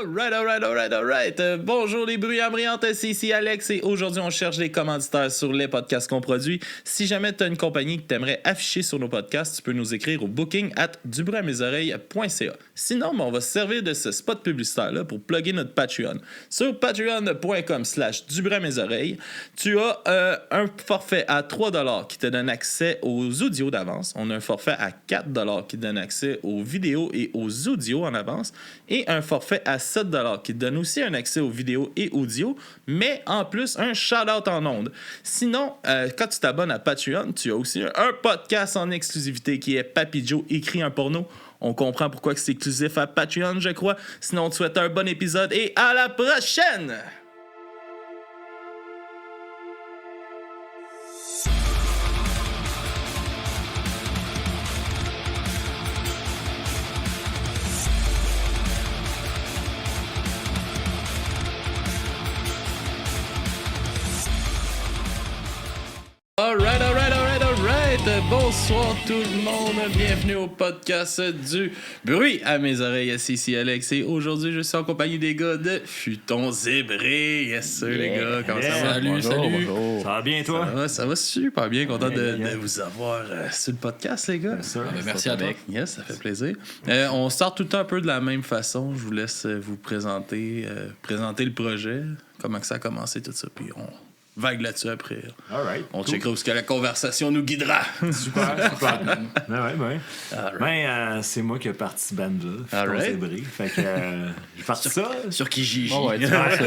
Alright. Bonjour les bruyants brillantes, c'est ici Alex et aujourd'hui on cherche des commanditaires sur les podcasts qu'on produit. Si jamais tu as une compagnie que tu aimerais afficher sur nos podcasts, tu peux nous écrire au booking@dubruitmesoreilles.ca. Sinon, on va se servir de ce spot publicitaire-là pour plugger notre Patreon. Sur patreon.com/dubruitmesoreilles, tu as un forfait à 3$ qui te donne accès aux audios d'avance. On a un forfait à 4$ qui te donne accès aux vidéos et aux audios en avance. Et un forfait à 7$ qui te donne aussi un accès aux vidéos et audio, mais en plus un shout-out en ondes. Sinon, quand tu t'abonnes à Patreon, tu as aussi un podcast en exclusivité qui est Papy Joe écrit un porno. On comprend pourquoi c'est exclusif à Patreon, je crois. Sinon, on te souhaite un bon épisode et à la prochaine! Alright. Bonsoir tout le monde, bienvenue au podcast du bruit à mes oreilles. Ici Alex et aujourd'hui je suis en compagnie des gars de Futon Zébré. Yes sir les gars, comment ça va? Salut. Bonjour. Ça va bien toi? Ça va super bien, content de vous avoir sur le podcast les gars. Merci à toi. Yes, ça fait plaisir. On sort tout le temps un peu de la même façon, je vous laisse vous présenter le projet, comment que ça a commencé tout ça, puis on vague là-dessus après. Alright, on checkera où ce que la conversation nous guidera. Super. C'est moi qui ai parti band-là. Alright. Fait que j'ai parti ça. Sur Kijiji. J'ai parti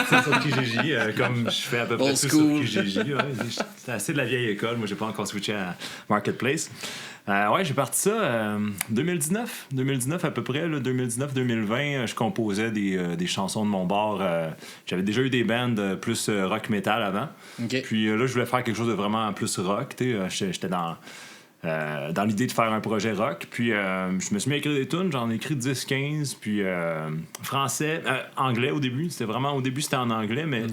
ça sur Kijiji, comme je fais à peu près tout sur Kijiji. C'était assez de la vieille école. Moi, j'ai pas encore switché à Marketplace. J'ai parti ça 2019 à peu près, 2019-2020, je composais des chansons de mon bord. J'avais déjà eu des bands plus rock metal avant. Okay. Puis là, je voulais faire quelque chose de vraiment plus rock. J'étais dans l'idée de faire un projet rock. Puis je me suis mis à écrire des tunes, j'en ai écrit 10-15, puis français, anglais au début. C'était en anglais, mais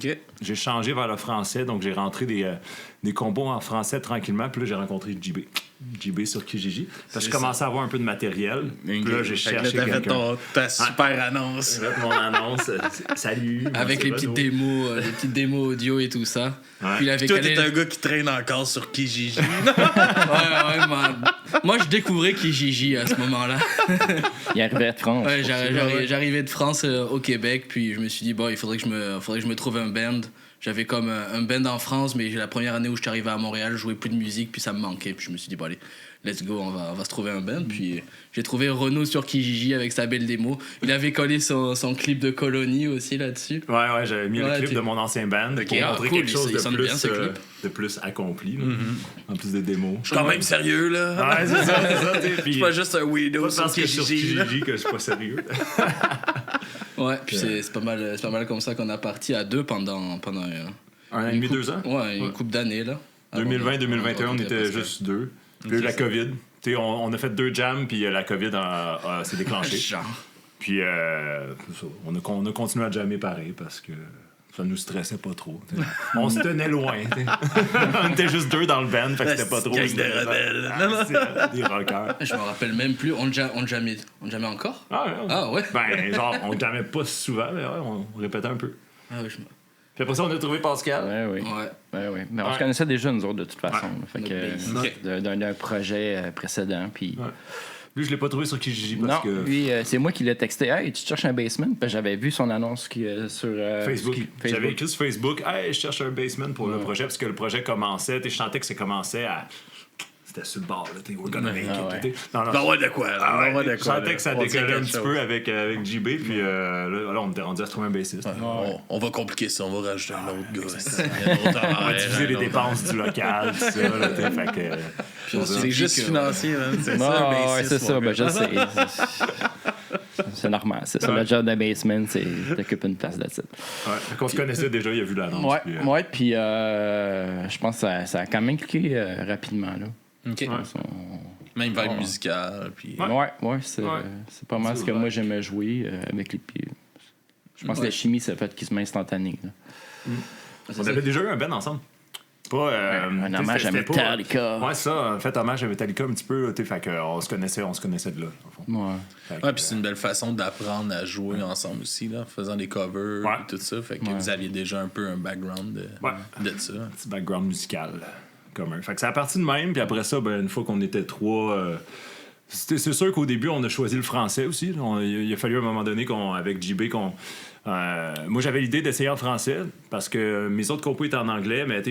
j'ai changé vers le français, donc j'ai rentré des combos en français tranquillement. Puis là, j'ai rencontré JB sur Kijiji. Parce que je commençais à avoir un peu de matériel. Puis là, j'ai cherché quelqu'un. T'as fait ta super annonce. J'ai fait mon annonce. Salut. Avec les petites démos audio et tout ça. Ouais. Puis toi, t'es un gars qui traîne encore sur Kijiji. ouais, man. Moi, je découvrais Kijiji à ce moment-là. Il arrivait de France. Ouais, j'arrivais de France au Québec, puis je me suis dit, il faudrait que je me trouve un band. J'avais comme un band en France, mais la première année où je suis arrivé à Montréal, je jouais plus de musique, puis ça me manquait. Puis je me suis dit, allez, let's go, on va se trouver un band. Puis j'ai trouvé Renaud sur Kijiji avec sa belle démo. Il avait collé son clip de Colonie aussi là-dessus. Ouais, j'avais mis le clip de mon ancien band pour montrer quelque chose de plus accompli, en plus des démos. Je suis quand même sérieux, là. Ouais, c'est ça. Je suis pas juste un weirdo sur Kijiji que je suis pas sérieux. Ouais, puis c'est pas mal comme ça qu'on a parti à deux pendant un an et demi, 2 ans. Ouais, une couple d'années là. 2020-2021, on était juste deux. Puis la COVID. On a fait 2 jams, puis la COVID s'est déclenchée. Puis on a continué à jammer pareil parce que ça nous stressait pas trop. On se tenait loin. On était juste 2 dans le band, fait que c'était pas trop. Gang de rebelles. Des rockers. Je me rappelle même plus. On jammait encore? Ah ouais? Ben, genre, on jammait pas souvent, mais on répétait un peu. Ah oui, Puis après ça, on a trouvé Pascal. Ouais. Mais on se connaissait déjà, nous autres, de toute façon. Fait que d'un projet précédent. Puis... Lui, je l'ai pas trouvé sur Kijiji parce que... lui, c'est moi qui l'ai texté. « Hey, tu cherches un basement? » Puis j'avais vu son annonce sur Facebook. J'avais écrit sur Facebook « Hey, je cherche un basement pour le projet. » Parce que le projet commençait. Je sentais que ça commençait à... C'était sur le bord, là. We're gonna make it. On va voir de quoi. Je sentais que ça décollait un petit peu avec JB. Puis là, on était rendu à se trouver un bassiste. On va compliquer ça. On va rajouter un autre gars. On va diviser les dépenses du local, tout ça. Fait que... C'est juste financier, man. C'est ça, c'est ça. Ben, je sais. C'est normal. C'est ça, le job de basement, c'est t'occupes une place de titre. Ouais, on se connaissait déjà, il a vu l'annonce. Puis je pense que ça a quand même cliqué rapidement, là. OK. Même vibe musical. Puis... C'est pas mal ce que moi j'aimais jouer avec les pieds. Je pense que la chimie, ça fait qu'il se met instantané. On avait déjà eu un band ensemble. Pas, Un hommage à c'était pas- Metallica. Ouais, ça, en fait, hommage à Metallica un petit peu, fait qu'on se connaissait de là, au fond. Ouais. Fait que, Ouais, puis c'est une belle façon d'apprendre à jouer ensemble aussi, là, en faisant des covers Ouais. et tout ça. Fait que Ouais. vous aviez déjà un peu un background Ouais. de ça. petit background musical commun. Fait que c'est à partir de même, puis après ça, ben, une fois qu'on était trois... c'est sûr qu'au début, on a choisi le français aussi. Il a fallu à un moment donné, avec JB, moi, j'avais l'idée d'essayer en français, parce que mes autres compos étaient en anglais, mais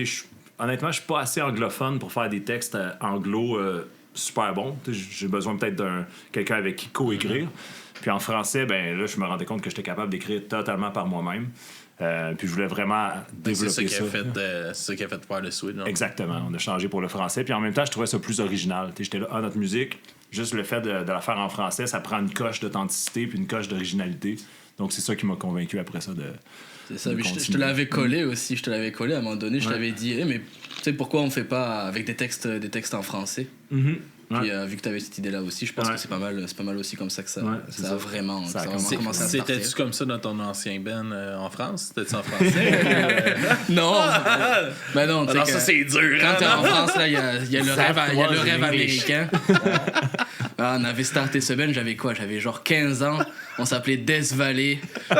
honnêtement, je suis pas assez anglophone pour faire des textes anglo super bons. J'ai besoin peut-être quelqu'un avec qui co-écrire. Puis en français, ben là, je me rendais compte que j'étais capable d'écrire totalement par moi-même. Puis je voulais vraiment C'est ça développer qui ça. a fait, c'est ça qui a fait faire le switch. non? Exactement, on a changé pour le français. Puis en même temps, je trouvais ça plus original. J'étais là, notre musique, juste le fait de la faire en français, ça prend une coche d'authenticité puis une coche d'originalité. Donc c'est ça qui m'a convaincu après ça de. C'est ça, de mais je te continuer. l'avais collé aussi. Je te l'avais collé à un moment donné. Je t'avais dit, mais tu sais, pourquoi on fait pas avec des textes en français? Ouais. Puis vu que tu avais cette idée-là aussi, je pense Ouais. que c'est pas mal aussi comme ça que ça, Ouais, c'est ça a ça. vraiment, Ça a ça a vraiment commencé à C'était-tu partir. comme ça dans ton ancien band en France? C'était-tu en français? Non! Ben non, tu sais Alors que ça, c'est dur. quand hein, t'es non? en France, là, il y a le rêve américain. On avait starté ce band, j'avais quoi? J'avais genre 15 ans. On s'appelait Death Valley.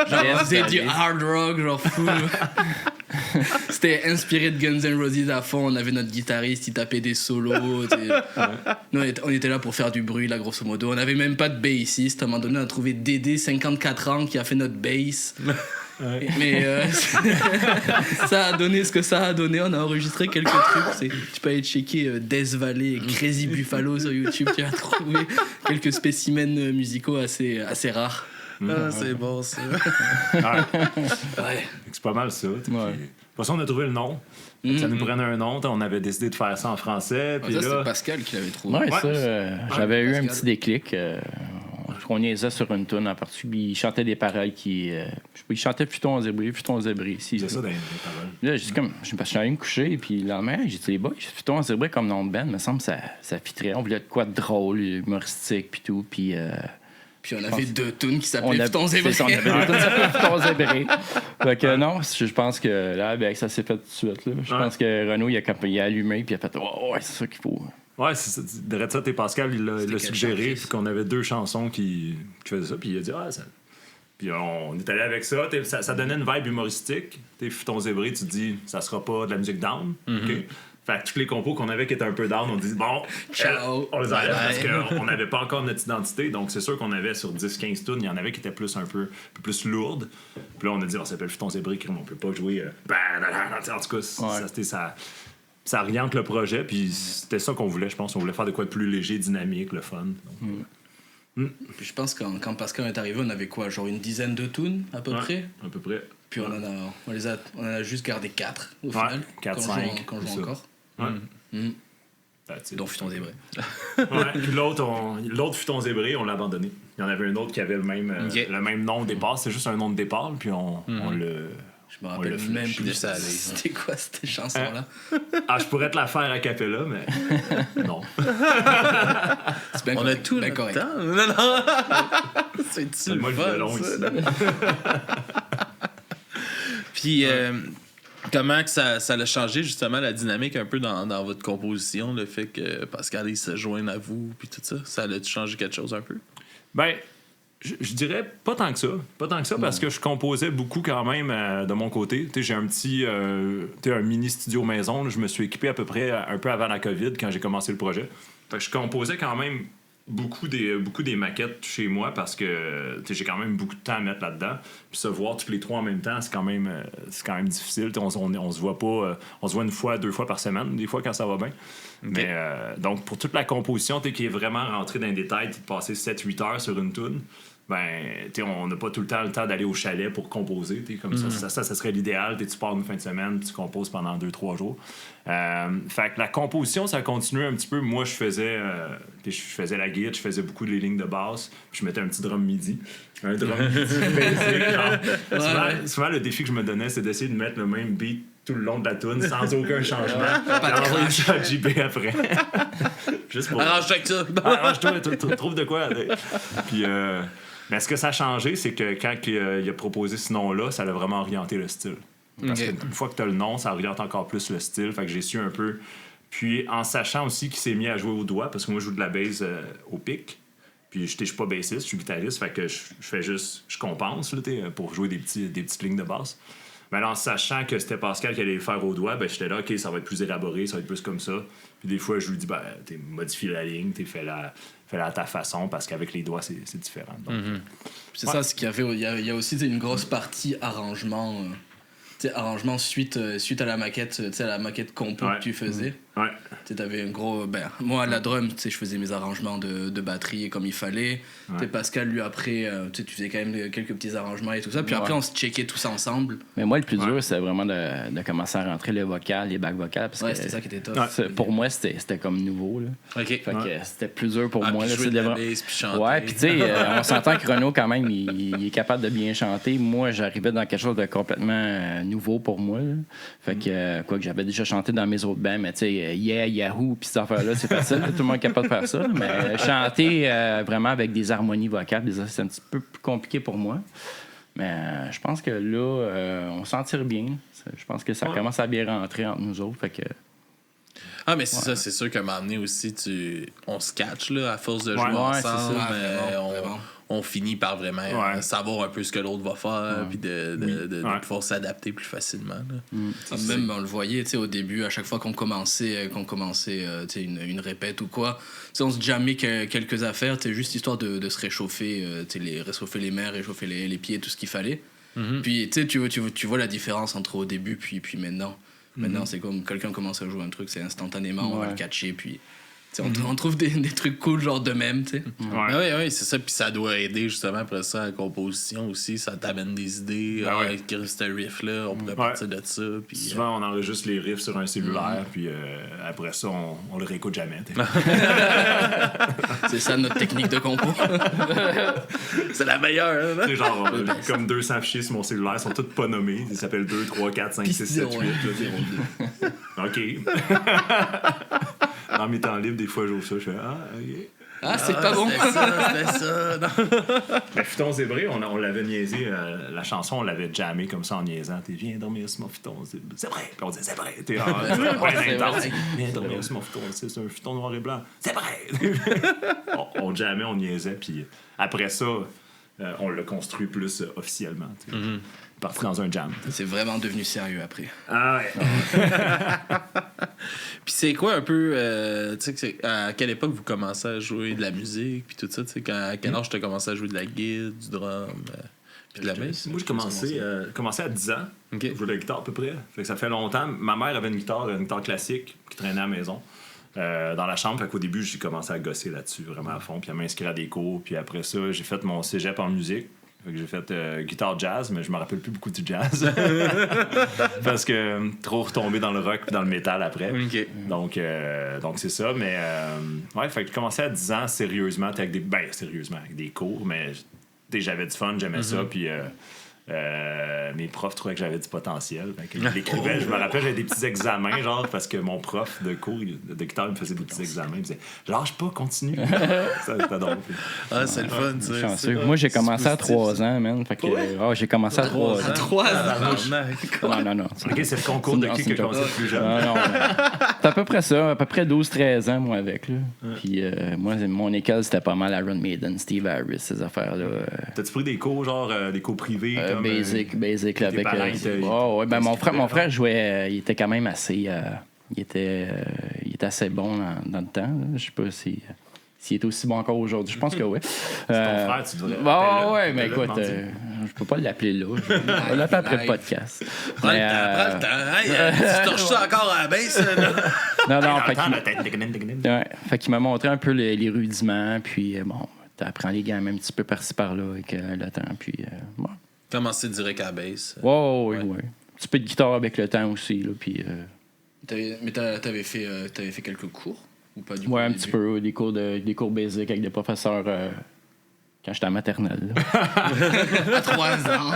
Genre, on faisait du hard rock, genre fou. C'était inspiré de Guns N' Roses à fond. On avait notre guitariste, il tapait des solos. Nous, on était là pour faire du bruit, là, grosso modo. On n'avait même pas de bassiste. À un moment donné, on a trouvé Dédé, 54 ans, qui a fait notre bass. Ouais. Mais ça a donné ce que ça a donné. On a enregistré quelques trucs. Tu peux aller checker Death Valley et Crazy Buffalo sur YouTube. Tu vas trouver quelques spécimens musicaux assez rares. Ah, c'est bon, ça. Ouais. Ouais. C'est pas mal ça. Puis, Ouais. de toute façon, on a trouvé le nom. Ça nous prenait un nom. On avait décidé de faire ça en français. Puis Ça, là, c'était Pascal qui l'avait trouvé. Ouais, Ouais. ça, j'avais eu un Pascal. petit déclic. On niaisait sur une toune en particulier. Il chantait des paroles qui. Il chantait Futon zébré, ici. c'est ça dans les paroles. Là, j'ai dit comme. Je suis allé me coucher, puis le lendemain, j'ai dit, les boys, Futon zébré comme nom de band, me semble que ça fitterait. On voulait de quoi de drôle, humoristique, puis tout. Puis. Puis on avait deux tunes qui On s'appelaient a- Futon c'est Zébré. ça, on avait deux tunes qui s'appelaient Futon zébré. Fait que non, je pense que là, ben, ça s'est fait tout de suite. Là. Je Ouais. pense que Renaud, il a allumé, puis il a fait, ouais, c'est ça qu'il faut. Ouais, c'est ça. Derrière ça, t'es Pascal, il l'a quelle suggéré, chanteuse? puis qu'on avait 2 chansons qui faisaient ça, puis il a dit, ah, ça. Puis on est allé avec ça. Ça donnait une vibe humoristique. T'es Futon zébré, tu te dis, ça sera pas de la musique down. OK? Fait que tous les compos qu'on avait qui étaient un peu down, on dit, bon, Ciao. on les enlève parce Bye. qu'on n'avait pas encore notre identité. Donc c'est sûr qu'on avait sur 10-15 tunes, il y en avait qui étaient plus un peu plus lourdes. Puis là, on a dit, on s'appelle Futon zébré, on peut pas jouer. En tout cas, ça oriente le projet, puis c'était ça qu'on voulait, je pense. On voulait faire de quoi de plus léger, dynamique, le fun. Donc, Puis je pense que quand Pascal est arrivé, on avait quoi? Genre une dizaine de tunes à peu ouais, près. à peu près. Puis on en a juste gardé 4 au Ouais, final. 4, quand 5, on c'est joue ça. encore. Ouais. Mm. That's it. Dont Futon Zébré. Ouais, puis l'autre Futon zébré, on l'a abandonné. Il y en avait un autre qui avait le même nom au départ. C'est juste un nom de départ, puis on le. Je me On rappelle l'a fait même chier. plus. Ça allait. C'était quoi cette chanson-là? Ah, je pourrais te la faire a cappella, mais non. C'est bien On a correct, tout bien le correct. temps. Non. C'est-tu le Moi, le fun, violon ça? ici. Puis, comment que ça a changé justement la dynamique un peu dans votre composition, le fait que Pascal il se joigne à vous, puis tout ça? Ça a changé quelque chose un peu? Ben, je dirais pas tant que ça. Pas tant que ça, parce que je composais beaucoup quand même de mon côté. Tu sais, j'ai un petit un mini studio maison. Là. Je me suis équipé à peu près un peu avant la COVID quand j'ai commencé le projet. Fait que je composais quand même beaucoup des maquettes chez moi parce que j'ai quand même beaucoup de temps à mettre là-dedans. Puis se voir tous les trois en même temps, c'est quand même difficile. On se voit pas. On se voit 1 fois, 2 fois par semaine, des fois quand ça va bien. Mais donc pour toute la composition qui est vraiment rentrée dans les détails, de passer 7-8 heures sur une toune, on n'a pas tout le temps d'aller au chalet pour composer. Comme ça serait l'idéal. Tu pars une fin de semaine, tu composes pendant 2-3 jours. Fait que la composition, ça continue un petit peu. Moi, je faisais la guitare, je faisais beaucoup les lignes de basse, puis je mettais un petit drum midi. Un drum midi basic, genre. Souvent, le défi que je me donnais, c'est d'essayer de mettre le même beat tout le long de la tune sans aucun changement. Pas de Puis envoyer crash. ça à JB après. Juste pour... Arrange-toi avec ça! Arrange-toi, trouve de quoi. Puis, mais ce que ça a changé, c'est que quand il a proposé ce nom-là, ça a vraiment orienté le style. Parce Ok. qu'une fois que tu as le nom, ça oriente encore plus le style. Fait que j'ai su un peu. Puis en sachant aussi qu'il s'est mis à jouer au doigt, parce que moi, je joue de la bass au pic. Puis je suis pas bassiste, je suis guitariste. Fait que je fais juste. Je compense là, pour jouer des petites lignes de basse. Mais là, en sachant que c'était Pascal qui allait le faire au doigt, ben j'étais là, OK, ça va être plus élaboré, ça va être plus comme ça. Puis des fois, je lui dis, ben, modifie la ligne, fais-la à ta façon, parce qu'avec les doigts, c'est différent. Donc, C'est ça, ce qu'il y avait. Il y a aussi une grosse partie arrangement. Arrangement suite à la maquette, à la maquette compo que tu faisais. Ouais. T'avais un gros. Moi, à la drum, je faisais mes arrangements de batterie comme il fallait. Ouais. Pascal, lui, après, tu faisais quand même quelques petits arrangements et tout ça. Puis après, on se checkait tous ensemble. Mais moi, le plus dur, c'est vraiment de commencer à rentrer le vocal, les bacs vocales. Parce que C'était ça qui était top. pour moi, c'était comme nouveau. Là. OK. Fait que c'était plus dur pour moi. Puis Là, jouer c'est de la vraiment- bass, puis chanter. Ouais, puis tu sais, on s'entend que Renaud, quand même, il est capable de bien chanter. Moi, j'arrivais dans quelque chose de complètement nouveau pour moi. Là. Fait que, quoi que j'avais déjà chanté dans mes autres bands, mais tu sais, Yeah, Yahoo, puis cette affaire-là, c'est facile. Tout le monde est capable de faire ça. Mais chanter vraiment avec des harmonies vocales, c'est un petit peu plus compliqué pour moi. Mais je pense que là, on s'en tire bien. Je pense que ça commence à bien rentrer entre nous autres. Fait que. Ah, mais c'est ça, c'est sûr qu'à un moment donné aussi, on se catch là, à force de jouer Ouais, ensemble. c'est ça. mais Vraiment. on finit par vraiment savoir un peu ce que l'autre va faire, puis de pouvoir s'adapter plus facilement. Là. Même, on le voyait, au début, à chaque fois qu'on commençait une répète ou quoi, on se jammait quelques affaires, juste histoire de se réchauffer, réchauffer les mains, réchauffer les pieds, tout ce qu'il fallait. Puis, tu vois la différence entre au début puis maintenant. Maintenant, c'est comme quelqu'un commence à jouer un truc, c'est instantanément, on va le catcher, puis on trouve des trucs cool, genre de même, tu sais. Oui, c'est ça. Puis ça doit aider justement après ça à la composition aussi. Ça t'amène des idées. Avec ce riff-là, on pourrait partir de ça. Puis, souvent, on enregistre les riffs sur un cellulaire, puis après ça, on le réécoute jamais. C'est ça notre technique de compo. c'est la meilleure. Hein? C'est genre, comme 200 fichiers sur mon cellulaire, ils sont tous pas nommés. Ils s'appellent 2, 3, 4, 5, 6, 7, 8. OK. Dans mes temps libres, des fois, j'ouvre ça, je fais OK. Ah, c'est pas bon. C'était ça. Non. Mais Futon Zébré, on l'avait niaisé, la chanson, on l'avait jammé comme ça en niaisant. Viens dormir sur mon futon, c'est vrai. Puis on disait, c'est vrai. T'es intense. Viens dormir sur mon futon, c'est un futon noir et blanc. C'est vrai. on jammait, on niaisait, puis après ça, on l'a construit plus officiellement. Parti dans un jam. C'est vraiment devenu sérieux après. Ah ouais. Puis c'est quoi un peu, à quelle époque vous commencez à jouer de la musique, puis tout ça, à quel âge tu as commencé à jouer de la guitare, du drum, puis de la bass? Moi, j'ai commencé à 10 ans. Okay. Je jouais de la guitare à peu près. Fait que ça fait longtemps. Ma mère avait une guitare classique qui traînait à la maison. Dans la chambre, fait qu'au début, j'ai commencé à gosser là-dessus vraiment à fond, puis à m'inscrire à des cours. Puis après ça, j'ai fait mon cégep en musique. Fait que j'ai fait guitare jazz, mais je me rappelle plus beaucoup du jazz. Parce que trop retombé dans le rock puis dans le métal après. Okay. Donc c'est ça. Mais fait que j'ai commencé à 10 ans sérieusement avec des cours, mais j'avais du fun, j'aimais ça. Puis mes profs trouvaient que j'avais du potentiel. Fait que je l'écrivais. Je me rappelle, j'avais des petits examens, genre, parce que mon prof de cours de guitare me faisait des petits examens. Il me disait, lâche pas, continue. C'était drôle. Ah, c'est le fun, ça. Chanceux. Moi, j'ai commencé à 3 ans, man. Fait que, j'ai commencé à 3 ans. 3 ans. Non. OK, c'est le concours de qui qui a commencé le plus jeune. Non. C'est à peu près ça, à peu près 12-13 ans, moi, avec. Là. Puis, moi, mon école, c'était pas mal Iron Maiden, Steve Harris, ces affaires-là. T'as-tu pris des cours, genre, des cours privés? Comme, basic là, avec. Parents, mon frère jouait, il était quand même assez. Il était assez bon dans le temps. Là. Je sais pas s'il est aussi bon encore aujourd'hui. Je pense que oui. C'est ton frère, tu devrais. Ouais, mais écoute, je peux pas l'appeler là. On l'appelle après le podcast. Prends le temps. Hey, tu torches ça encore à la baisse. Non, fait qu'il m'a montré un peu les rudiments. Puis, bon, t'apprends les gammes un petit peu par-ci par-là avec le temps. Puis, bon. Commencer direct à la bass. Ouais. Un petit peu de guitare avec le temps aussi. Là, puis, Mais t'avais fait quelques cours ou pas du coup? Ouais, un petit peu. Des cours basiques avec des professeurs quand j'étais à maternelle. À 3 ans.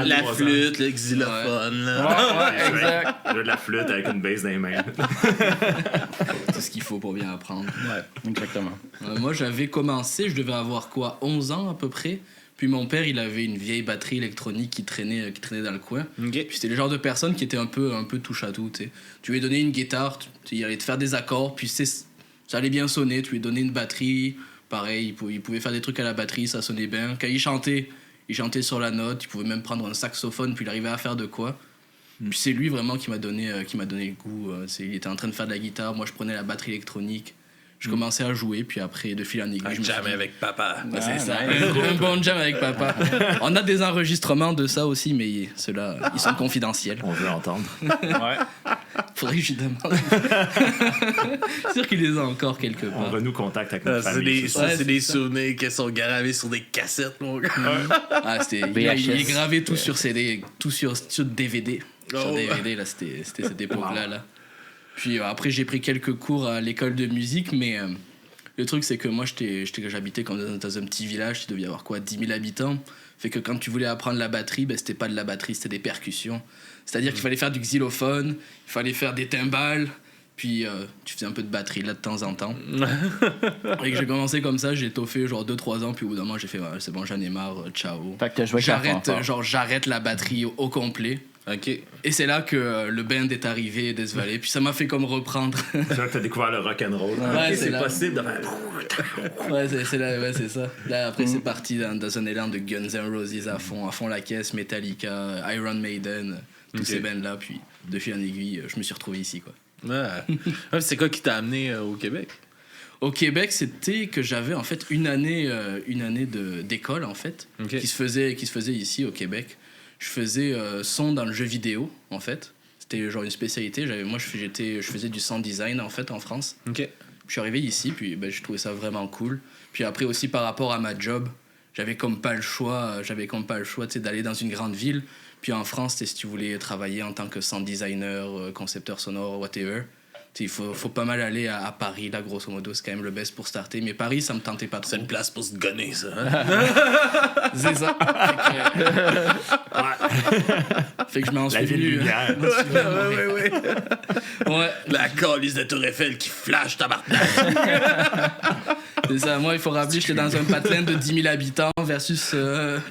La flûte, le xylophone. Ouais, exact. J'ai de la flûte avec une basse dans les mains. C'est ce qu'il faut pour bien apprendre. Ouais, exactement. Moi, j'avais commencé, je devais avoir 11 ans à peu près. Puis mon père, il avait une vieille batterie électronique qui traînait dans le coin. OK. Puis c'était le genre de personne qui était un peu touche à tout, tu sais. Tu lui donnais une guitare, il allait te faire des accords, puis ça allait bien sonner. Tu lui donnais une batterie, pareil, il pouvait faire des trucs à la batterie, ça sonnait bien. Quand il chantait sur la note, il pouvait même prendre un saxophone, puis il arrivait à faire de quoi. Puis c'est lui vraiment qui m'a donné le goût. Il était en train de faire de la guitare, moi je prenais la batterie électronique. Je commençais à jouer, puis après, de fil en aiguille, je me suis dit, avec papa. ouais, c'est ça, nice. un bon jam avec papa. On a des enregistrements de ça aussi, mais ceux-là, ils sont confidentiels. On veut entendre. Ouais. Faudrait que je lui demande. C'est sûr qu'il les a encore quelque On part. renoue contact avec notre famille. c'est des ça. souvenirs qui sont gravés sur des cassettes, mon gars. Ah, il est VHS. gravé tout sur CD, tout sur DVD. Sur Oh. DVD, là, c'était cette époque-là. Là. Puis après, j'ai pris quelques cours à l'école de musique, mais le truc, c'est que moi, j'habitais comme dans un petit village, il devait y avoir quoi, 10 000 habitants. Fait que quand tu voulais apprendre la batterie, ben, c'était pas de la batterie, c'était des percussions. C'est-à-dire qu'il fallait faire du xylophone, il fallait faire des timbales, puis tu faisais un peu de batterie là de temps en temps. Et que j'ai commencé comme ça, j'ai étoffé genre 2-3 ans, puis au bout d'un moment, j'ai fait ouais, c'est bon, j'en ai marre, ciao. Fait que t'as joué avec la fanfare. J'arrête la batterie au complet. OK. Et c'est là que le band est arrivé, Death Valley, puis ça m'a fait comme reprendre. C'est là que t'as découvert le rock'n'roll. Ouais, Ok, c'est c'est là. possible de faire... Ouais, c'est ça. Là, après, c'est parti dans un élan de Guns N' Roses à fond la caisse, Metallica, Iron Maiden, tous ces bands-là. Puis, de fil en aiguille, je me suis retrouvé ici, quoi. Ouais. C'est quoi qui t'a amené au Québec? Au Québec, c'était que j'avais, en fait, une année d'école, en fait, OK. qui se faisait ici, au Québec. Je faisais son dans le jeu vidéo, en fait. C'était genre une spécialité. Je faisais du sound design, en fait, en France. OK. Je suis arrivé ici, puis ben, je trouvais ça vraiment cool. Puis après aussi, par rapport à ma job, j'avais comme pas le choix, tu sais, d'aller dans une grande ville. Puis en France, si tu voulais travailler en tant que sound designer, concepteur sonore, whatever, il faut pas mal aller à Paris, là, grosso modo, c'est quand même le best pour starter. Mais Paris, ça me tentait pas trop. C'est une place pour se gonner, ça. Hein? C'est ça. Fait que je m'en La suis ville venu. lumière. Ouais, La calice de Tour Eiffel qui flash tabarnak. c'est ça. Moi, il faut rappeler, j'étais dans un patelin de 10 000 habitants versus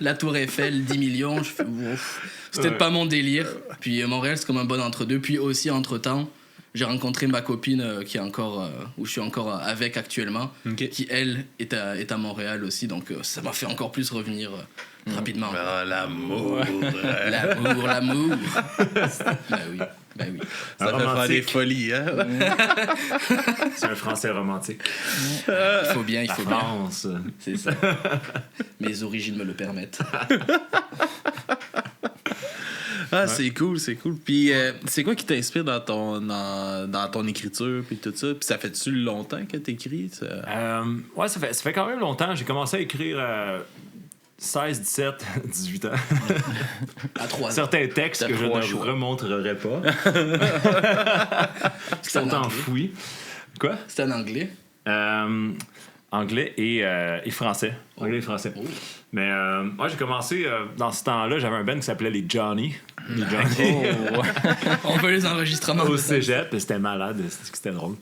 la Tour Eiffel, 10 millions. Je fais, ouf. C'était pas mon délire. Puis Montréal, c'est comme un bon entre-deux. Puis aussi, entre-temps, j'ai rencontré ma copine où je suis encore avec actuellement, OK. qui, elle, est à Montréal aussi. Donc, ça m'a fait encore plus revenir rapidement. Ah, l'amour. L'amour. Ben oui. Ça fait faire romantique. des folies, hein? C'est un français romantique. Il faut bien. La France. C'est ça. Mes origines me le permettent. Ah, c'est cool. Puis, c'est quoi qui t'inspire dans ton écriture, puis tout ça? Puis, ça fait-tu longtemps que t'écris? Ça? Ouais, ça fait quand même longtemps. J'ai commencé à écrire 16, 17, 18 ans. À 3 ans. Certains textes T'as que je trois ne choix. remontrerai pas. Qui C'est en sont anglais. enfouis. Quoi? C'est en anglais. Anglais et français. Anglais et français. Oh. Mais moi, j'ai commencé dans ce temps-là, j'avais un band qui s'appelait les Johnny. Les Johnny. Oh, On veut les enregistrements. Au de ça. cégep, c'était malade, c'était drôle.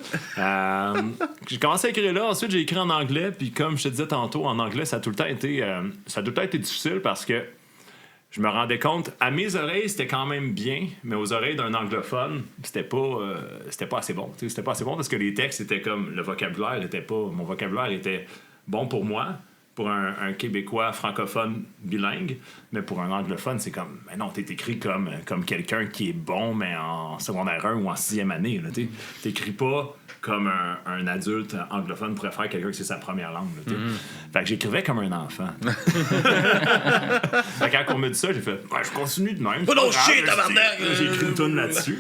J'ai commencé à écrire là, ensuite j'ai écrit en anglais, puis comme je te disais tantôt, en anglais, ça a tout le temps été difficile parce que je me rendais compte, à mes oreilles, c'était quand même bien, mais aux oreilles d'un anglophone, c'était pas assez bon. C'était pas assez bon parce que les textes étaient comme, mon vocabulaire était bon pour moi, pour un Québécois francophone bilingue, mais pour un anglophone, c'est comme, mais non, t'es écrit comme quelqu'un qui est bon, mais en secondaire 1 ou en 6e année. Là, t'écris pas comme un adulte anglophone pourrait faire quelqu'un que c'est sa première langue. Là, Fait que j'écrivais comme un enfant. Fait que quand on m'a dit ça, j'ai fait, ouais, je continue de même. Oh non, c'est pas shit, grave, tabarnak! j'ai écrit une toune là-dessus.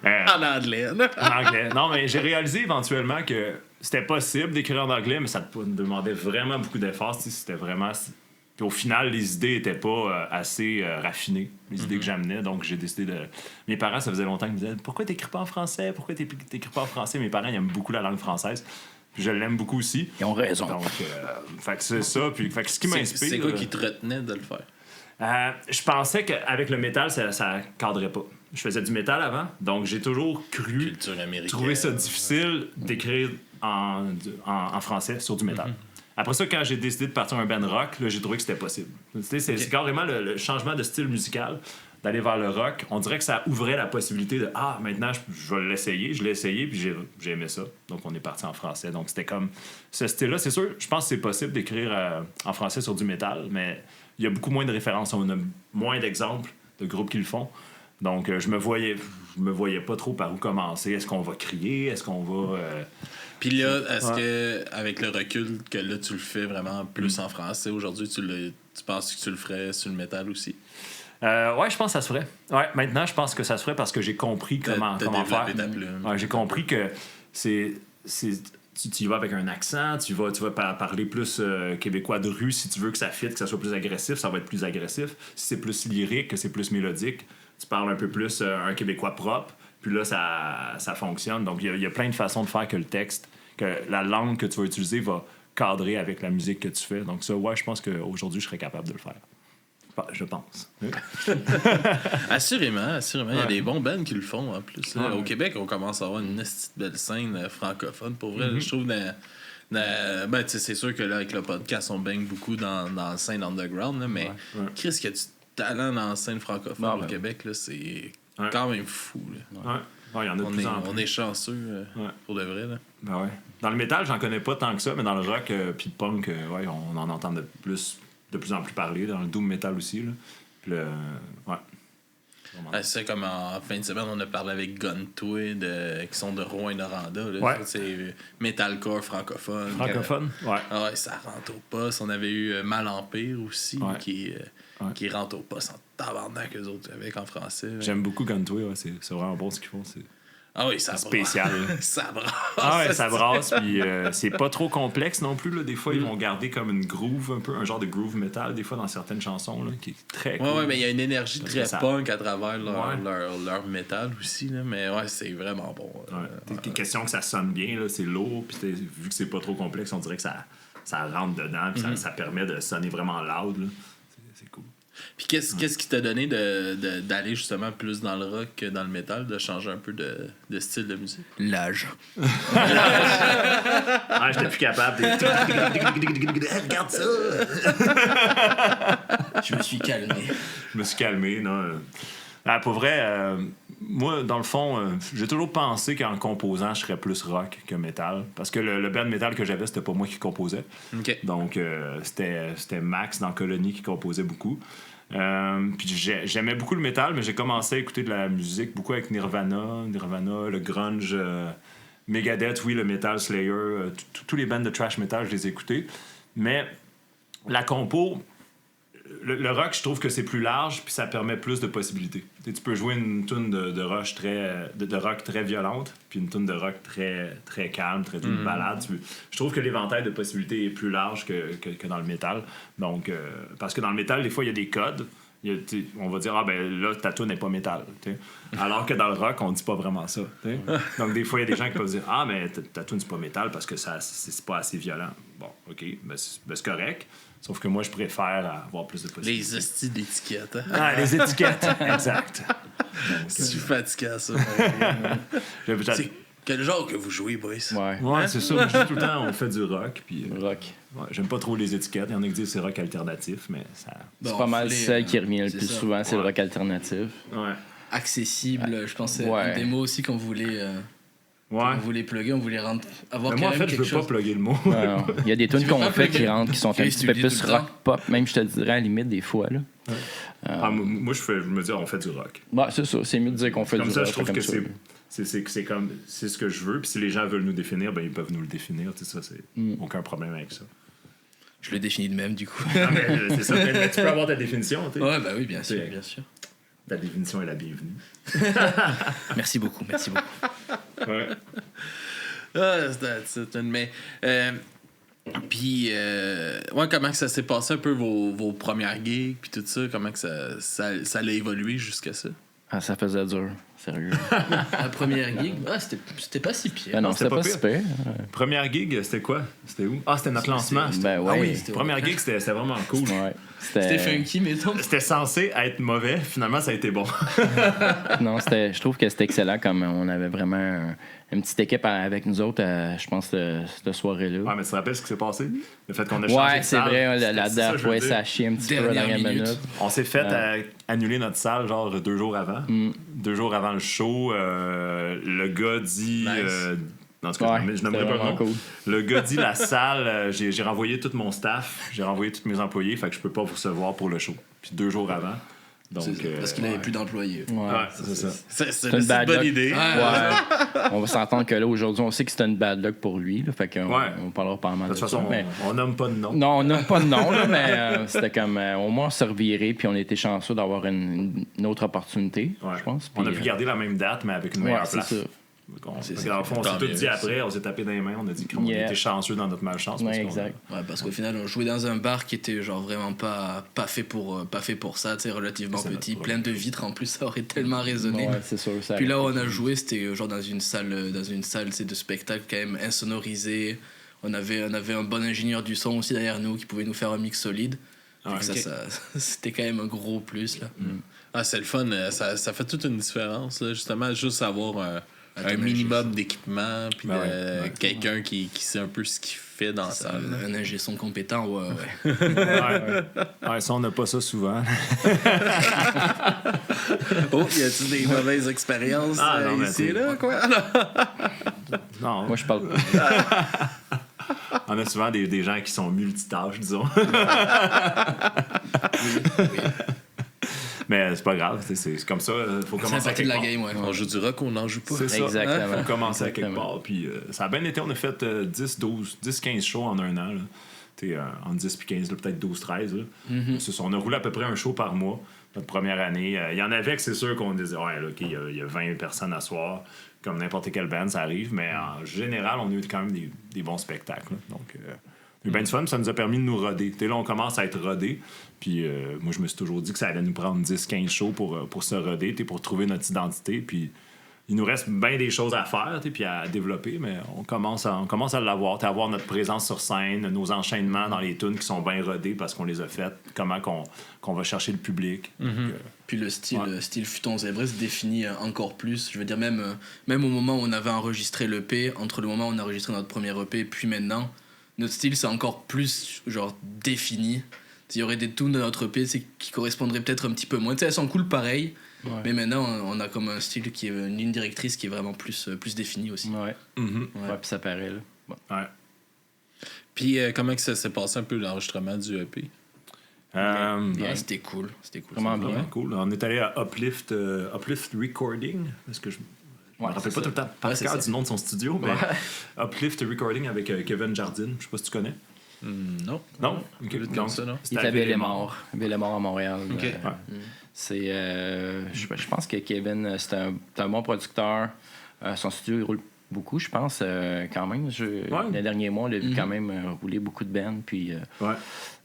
Là. En anglais. En anglais. Non, mais j'ai réalisé éventuellement que c'était possible d'écrire en anglais, mais ça te demandait vraiment beaucoup d'efforts. C'était vraiment... Puis au final, les idées n'étaient pas assez raffinées, les idées que j'amenais. Donc, j'ai décidé de... Mes parents, ça faisait longtemps qu'ils me disaient « Pourquoi t'écris pas en français? Pourquoi t'écris pas en français? » Mes parents, ils aiment beaucoup la langue française. Puis je l'aime beaucoup aussi. ils ont raison. Donc, fait que c'est ça. Puis, fait que ce qui m'inspire... C'est quoi qui te retenait de le faire? Je pensais qu'avec le métal, ça cadrait pas. Je faisais du métal avant, donc j'ai toujours cru Culture américaine. trouver ça difficile d'écrire en français sur du métal. Après ça, quand j'ai décidé de partir un band rock, là, j'ai trouvé que c'était possible. C'est carrément le changement de style musical, d'aller vers le rock. On dirait que ça ouvrait la possibilité de maintenant, je vais l'essayer. Je l'ai essayé, puis j'ai aimé ça. Donc, on est parti en français. Donc, c'était comme ce style-là. C'est sûr, je pense que c'est possible d'écrire en français sur du métal, mais il y a beaucoup moins de références. On a moins d'exemples de groupes qui le font. Donc, je me voyais pas trop par où commencer. Est-ce qu'on va crier? Est-ce qu'on va... Puis là, est-ce que avec le recul que là, tu le fais vraiment plus en français aujourd'hui, tu penses que tu le ferais sur le métal aussi? Ouais, je pense que ça se ferait. Ouais, maintenant, je pense que ça se ferait parce que j'ai compris comment faire. Ouais, j'ai compris que tu y vas avec un accent, tu vas parler plus québécois de rue si tu veux que ça fitte, que ça soit plus agressif, ça va être plus agressif. Si c'est plus lyrique, que c'est plus mélodique, tu parles un peu plus un québécois propre, puis là, ça fonctionne. Donc, il y a plein de façons de faire que le texte, que la langue que tu vas utiliser va cadrer avec la musique que tu fais. Donc ça, ouais, je pense qu'aujourd'hui, je serais capable de le faire. Je pense. Assurément. Il y a des bons bands qui le font en plus. Ouais. Au Québec, on commence à avoir une petite belle scène francophone. Pour vrai, je trouve. C'est sûr que là, avec le podcast, on baigne beaucoup dans la scène underground, là, mais qu'est-ce qu'il y a du talent dans la scène francophone au Québec, là, c'est quand même fou. Là. Ouais, il y en a de plus en plus. On est chanceux pour de vrai. Là. Ben ouais. Dans le métal, j'en connais pas tant que ça, mais dans le rock puis le punk, on en entend de plus en plus parler. Dans le doom metal aussi. Là. Puis c'est comme en fin de semaine, on a parlé avec Guntoid, qui sont de Rouyn-Noranda. C'est metalcore francophone. Ouais. Ça rentre au poste. On avait eu Mal Empire aussi, qui rentre au poste en tabarnak, eux autres, avec en français. J'aime beaucoup Guntoid, c'est vraiment bon ce qu'ils font. Ça spécial. Ça brasse. Ça brasse, puis c'est pas trop complexe non plus. Là. Des fois, ils vont garder comme une groove, un peu, un genre de groove metal, des fois dans certaines chansons, là, qui est très cool. Ouais, mais il y a une énergie très punk à travers leur métal aussi. Là. Mais c'est vraiment bon. C'est question que ça sonne bien, là, c'est lourd, puis vu que c'est pas trop complexe, on dirait que ça rentre dedans, puis ça permet de sonner vraiment loud. Là. C'est cool. Puis qu'est-ce qui t'a donné d'aller justement plus dans le rock que dans le métal, de changer un peu de style de musique? L'âge. J'étais plus capable. Regarde ça! Je me suis calmé. Non. Pour vrai, moi, dans le fond, j'ai toujours pensé qu'en composant, je serais plus rock que métal. Parce que le band métal que j'avais, c'était pas moi qui composais. Okay. Donc, c'était Max dans Colonie qui composait beaucoup. Puis j'aimais beaucoup le métal, mais j'ai commencé à écouter de la musique beaucoup avec Nirvana, le grunge, Megadeth, le Metal Slayer, tous les bands de thrash metal, je les ai écoutés. Mais la compo, le rock, je trouve que c'est plus large, puis ça permet plus de possibilités. Tu peux jouer une tune de rock très violente, puis une tune de rock très, très calme, très une balade. Je trouve que l'éventail de possibilités est plus large que dans le métal. Donc, parce que dans le métal, des fois, il y a des codes. On va dire, là, ta tune n'est pas métal. Alors que dans le rock, on dit pas vraiment ça. Donc, des fois, il y a des gens qui peuvent dire, mais ta tune, c'est pas métal parce que c'est pas assez violent. Bon, OK, c'est correct. Sauf que moi, je préfère avoir plus de possibilités. Les hosties d'étiquettes. Hein? Les étiquettes, exact. Je suis fatigué à ça. C'est quel genre que vous jouez, boys? Ouais, c'est ça. Moi, je dis tout le temps, on fait du rock. Puis, rock. Ouais, j'aime pas trop les étiquettes. Il y en a qui disent que c'est rock alternatif, mais ça... C'est pas mal celle qui revient le plus souvent, c'est le rock alternatif. Ouais. Accessible, je pense. Une démo aussi qu'on voulait... On voulait plugger, on voulait avoir moi, en fait, je veux pas plugger le mot. Il y a des tunes qu'on fait qui rentrent, qui sont un petit peu plus rock-pop, même je te dirais à la limite des fois. Là. Moi, je me dis, on fait du rock. C'est ça, c'est mieux de dire qu'on fait du rock. Comme ça, je trouve que c'est ce que je veux. Puis si les gens veulent nous définir, ils peuvent nous le définir. Ça, c'est aucun problème avec ça. Je le définis de même, du coup. C'est ça. Mais tu peux avoir ta définition. Oui, bien sûr. Ta définition est la bienvenue. Merci beaucoup. Ouais. Mais puis comment que ça s'est passé un peu vos premières gigs puis tout ça, comment que ça a évolué jusqu'à ça? Ça faisait dur. Sérieux. La première gig, c'était pas si pire. Ben non, c'était c'était pas pas super. Première gig, c'était quoi? C'était où? Ah, c'était notre lancement. Ben Ah oui. oui, c'était Première gig, c'était vraiment cool. Ouais. C'était funky, mettons. C'était censé être mauvais, finalement, ça a été bon. Non, je trouve que c'était excellent comme on avait vraiment une petite équipe avec nous autres, je pense, cette soirée-là. Ouais, mais tu te rappelles ce qui s'est passé? Le fait qu'on a changé Ouais, de c'est salle, vrai, la c'est ça, date, je veux ouais, dire. ça a chié un petit peu à la Dernière dernière minute. minute. On s'est fait annuler notre salle genre 2 jours avant. 2 jours avant le show. Le gars dit... Nice. en tout cas, Ouais, je n'aimerais c'était pas le vraiment nom. cool. Le gars dit la salle, j'ai renvoyé tout mon staff, j'ai renvoyé tous mes employés, fait que je peux pas vous recevoir pour le show. Puis 2 jours avant. Donc, Parce qu'il avait plus d'employés. Ouais. Ouais, c'est ça. C'est une une bad bonne luck. idée. Ouais. On va s'entendre que là, aujourd'hui, on sait que c'était une bad luck pour lui. Là, fait qu'on Ouais. on parlera pas mal De de toute ça. façon, Mais... on nomme pas de nom. Non, on n'a pas de nom, là, mais c'était comme au moins on s'est reviré, puis on était chanceux d'avoir une autre opportunité, Ouais. je pense. On a puis, pu garder la même date, mais avec une ouais, meilleure c'est place. ça. Dans le fond, on s'est Tant tout mieux, dit ça. après, on s'est tapé dans les mains, on a dit qu'on Yeah. était chanceux dans notre malchance. parce Ouais, qu'on- exact. Ouais, parce qu'au final, on jouait dans un bar qui était genre vraiment pas fait pour ça, tu sais, relativement C'est petit, notre plein de vitres en plus, ça aurait tellement résonné. Ouais, c'est sûr. Ça Puis là où on arrive. a joué, c'était genre dans une salle tu sais, de spectacle quand même insonorisée. On avait un bon ingénieur du son aussi derrière nous qui pouvait nous faire un mix solide. Ouais, Fait que ça, c'était quand même un gros plus là. Ah, c'est le fun. Ça fait toute une différence, là, justement, juste avoir un ton minimum d'équipement, puis Ben ouais. quelqu'un qui sait un peu ce qu'il fait dans la salle. Un ingé son compétent, ouais. Ouais, ça, on n'a pas ça souvent. Oh, y a-t-il des mauvaises expériences Ah, non, mais ici et t'es- là, quoi? Non, Moi, je parle. on a souvent des gens qui sont multitâches, disons. Mais c'est pas grave, c'est comme ça, il faut C'est commencer à partie de quelque la part. game, ouais. On joue du rock, on n'en joue pas. C'est ça. Exactement. Faut commencer à quelque Exactement. part. Puis ça a bien été, on a fait 10-15 shows en un an. Là. En 10 puis 15, là, peut-être 12-13. Là. C'est ça, on a roulé à peu près un show par mois notre première année. Il y en avait que c'est sûr qu'on disait, ouais, là, OK, il y a 20 personnes à soir. Comme n'importe quelle band, ça arrive. Mais en général, on a eu quand même des bons spectacles. Là. Donc, on a eu bien du fun. Ça nous a permis de nous roder. Là, on commence à être rodés. Puis moi, je me suis toujours dit que ça allait nous prendre 10-15 shows pour se roder, pour trouver notre identité. Puis il nous reste bien des choses à faire puis à développer, mais on commence à l'avoir, à avoir notre présence sur scène, nos enchaînements dans les tunes qui sont bien rodés parce qu'on les a faites, comment qu'on va chercher le public. Donc, Puis le style, Ouais. style Futon Zébré se définit encore plus. Je veux dire, même au moment où on avait enregistré l'EP, entre le moment où on a enregistré notre premier EP puis maintenant, notre style c'est encore plus genre défini. Il y aurait des tunes de notre EP qui correspondraient peut-être un petit peu moins. Tu sais, elles sont cool pareil, Ouais. mais maintenant on a comme un style qui est une ligne directrice qui est vraiment plus définie aussi. Ouais. mhm. Ouais, puis ça paraît, là. Bon. Ouais. Puis comment que ça s'est passé un peu l'enregistrement du E EP? Ouais, c'était cool. Vraiment bien. Vraiment cool. On est allé à Uplift Recording, parce que je me Ouais, rappelle c'est pas tout le temps par Ouais, c'est cœur ça. du nom de son studio, mais Uplift Recording avec Kevin Jardine. Je sais pas si tu connais. Non. Non? Ok. Comme Donc, ça, non? c'était Il à est à Villemort. Villemort à Montréal. Ok. Ouais. C'est, je pense que Kevin, c'est un bon producteur. Son studio, il roule beaucoup, je pense, quand même. Les derniers mois, on l'a vu quand même rouler beaucoup de bands. Puis, Ouais.